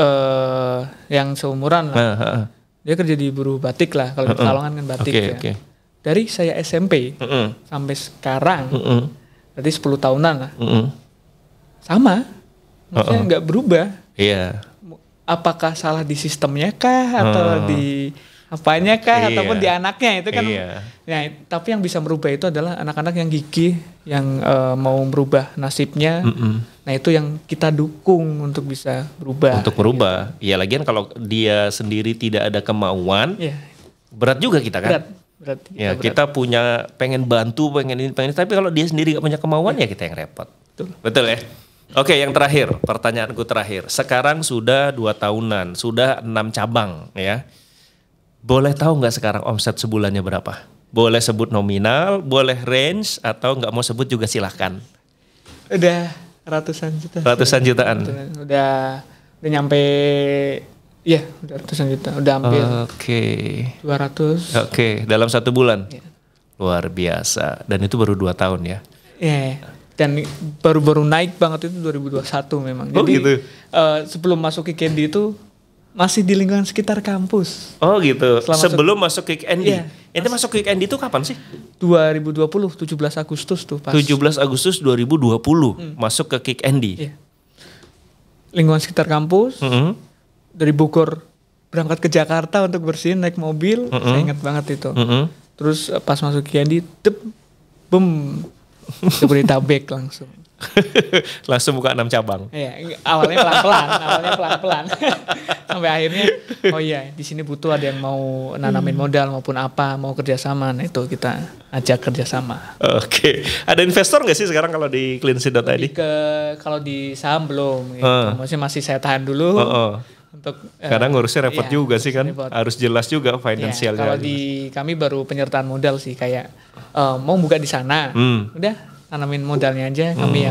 yang seumuran lah. Dia kerja di buruh batik lah. Kalau di Pekalongan kan batik ya. Dari saya SMP sampai sekarang, berarti 10 tahunan lah. Sama, maksudnya nggak berubah. Iya. Apakah salah di sistemnya kah atau di apanya kah ataupun di anaknya itu kan. Nah, tapi yang bisa merubah itu adalah anak-anak yang gigih, yang mau merubah nasibnya Nah itu yang kita dukung untuk bisa berubah. Untuk berubah. Ya lagian kalau dia sendiri tidak ada kemauan, berat juga kita kan. Berat. Kita punya pengen bantu, pengen ini. Tapi kalau dia sendiri gak punya kemauan ya kita yang repot. Betul ya. Oke, yang terakhir, pertanyaanku terakhir. Sekarang sudah 2 tahunan, sudah 6 cabang ya. Boleh tahu nggak sekarang omset sebulannya berapa? Boleh sebut nominal, boleh range, atau nggak mau sebut juga silahkan. Udah ratusan juta. Ratusan jutaan. Udah nyampe, udah ratusan juta. Udah hampir 200. Oke, dalam 1 bulan. Luar biasa. Dan itu baru 2 tahun ya. Dan baru-baru naik banget itu 2021 memang. Jadi gitu. Sebelum masuk ke Candy itu masih di lingkungan sekitar kampus. Oh gitu. Sebelum masuk Kick Andy. Itu masuk Kick Andy itu kapan sih? 2020, 17 Agustus tuh pas. 17 Agustus 2020 masuk ke Kick Andy. Lingkungan sekitar kampus. Dari Bogor berangkat ke Jakarta untuk bersihin naik mobil. Saya ingat banget itu. Terus pas masuk Kick Andy, boom. Jabodetabek langsung. Langsung buka 6 cabang. Awalnya pelan-pelan. Sampai akhirnya di sini butuh ada yang mau nanamin modal maupun apa, mau kerjasama. Nah itu kita ajak kerjasama. Oke. Ada investor nggak sih sekarang kalau di cleanseat.id? Kalau di saham belum. Maksudnya masih saya tahan dulu. Untuk karena ngurusnya repot juga sih kan. Harus jelas juga finansialnya. Kalau di kami baru penyertaan modal sih, kayak mau buka di sana. Udah tanamin modalnya aja, kami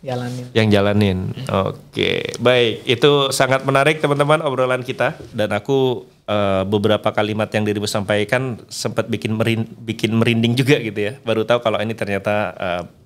yang jalanin. Oke, baik. Itu sangat menarik teman-teman obrolan kita, dan aku beberapa kalimat yang dirimu sampaikan sempat bikin merinding juga gitu ya. Baru tahu kalau ini ternyata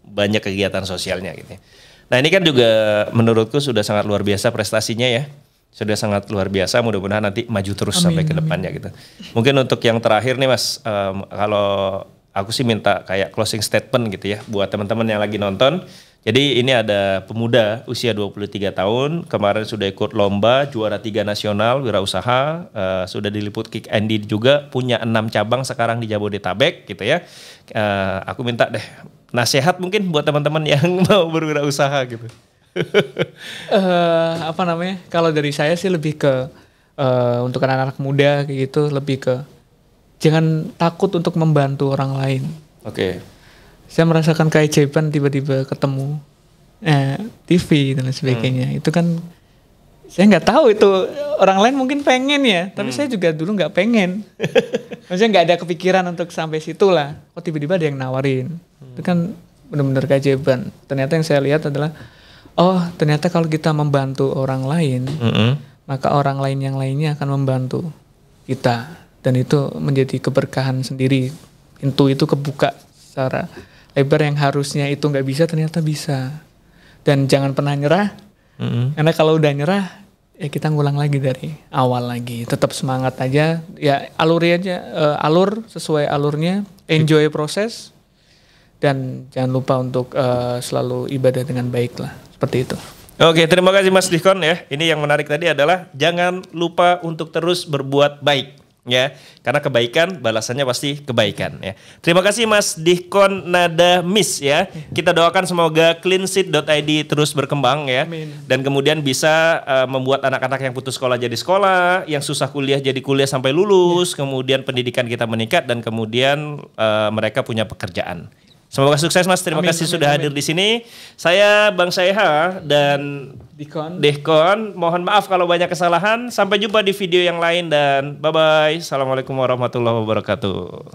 banyak kegiatan sosialnya gitu. Nah, ini kan juga menurutku sudah sangat luar biasa prestasinya ya. Sudah sangat luar biasa, mudah-mudahan nanti maju terus sampai ke depannya gitu. Mungkin untuk yang terakhir nih Mas, kalau aku sih minta kayak closing statement gitu ya buat teman-teman yang lagi nonton. Jadi ini ada pemuda usia 23 tahun, kemarin sudah ikut lomba, juara 3 nasional wirausaha, sudah diliput Kick Andy juga, punya 6 cabang sekarang di Jabodetabek gitu ya. Aku minta deh nasihat mungkin buat teman-teman yang mau berwirausaha gitu. Kalau dari saya sih lebih ke untuk anak-anak muda kayak gitu, lebih ke jangan takut untuk membantu orang lain. Oke. Saya merasakan keajaiban tiba-tiba ketemu TV dan lain sebagainya. Itu kan saya nggak tahu itu orang lain mungkin pengen ya, tapi saya juga dulu nggak pengen. Maksudnya nggak ada kepikiran untuk sampai situ lah. Kok tiba-tiba ada yang nawarin. Itu kan benar-benar keajaiban. Ternyata yang saya lihat adalah ternyata kalau kita membantu orang lain, maka orang lain yang lainnya akan membantu kita. Dan itu menjadi keberkahan sendiri. Pintu itu kebuka secara lebar yang harusnya itu nggak bisa, ternyata bisa. Dan jangan pernah nyerah. Karena kalau udah nyerah, ya kita ngulang lagi dari awal lagi. Tetap semangat aja. Ya alur sesuai alurnya. Enjoy proses. Dan jangan lupa untuk selalu ibadah dengan baik lah. Seperti itu. Oke, terima kasih Mas Dihkon ya. Ini yang menarik tadi adalah jangan lupa untuk terus berbuat baik ya. Karena kebaikan balasannya pasti kebaikan ya. Terima kasih Mas Dihkon Nadamis ya. Kita doakan semoga cleanseat.id terus berkembang ya. Amin. Dan kemudian bisa membuat anak-anak yang putus sekolah jadi sekolah, yang susah kuliah jadi kuliah sampai lulus, kemudian pendidikan kita meningkat dan kemudian mereka punya pekerjaan. Semoga sukses Mas, terima kasih sudah hadir di sini. Saya Bang Saiha dan Dihkon, mohon maaf kalau banyak kesalahan. Sampai jumpa di video yang lain dan bye-bye. Assalamualaikum warahmatullahi wabarakatuh.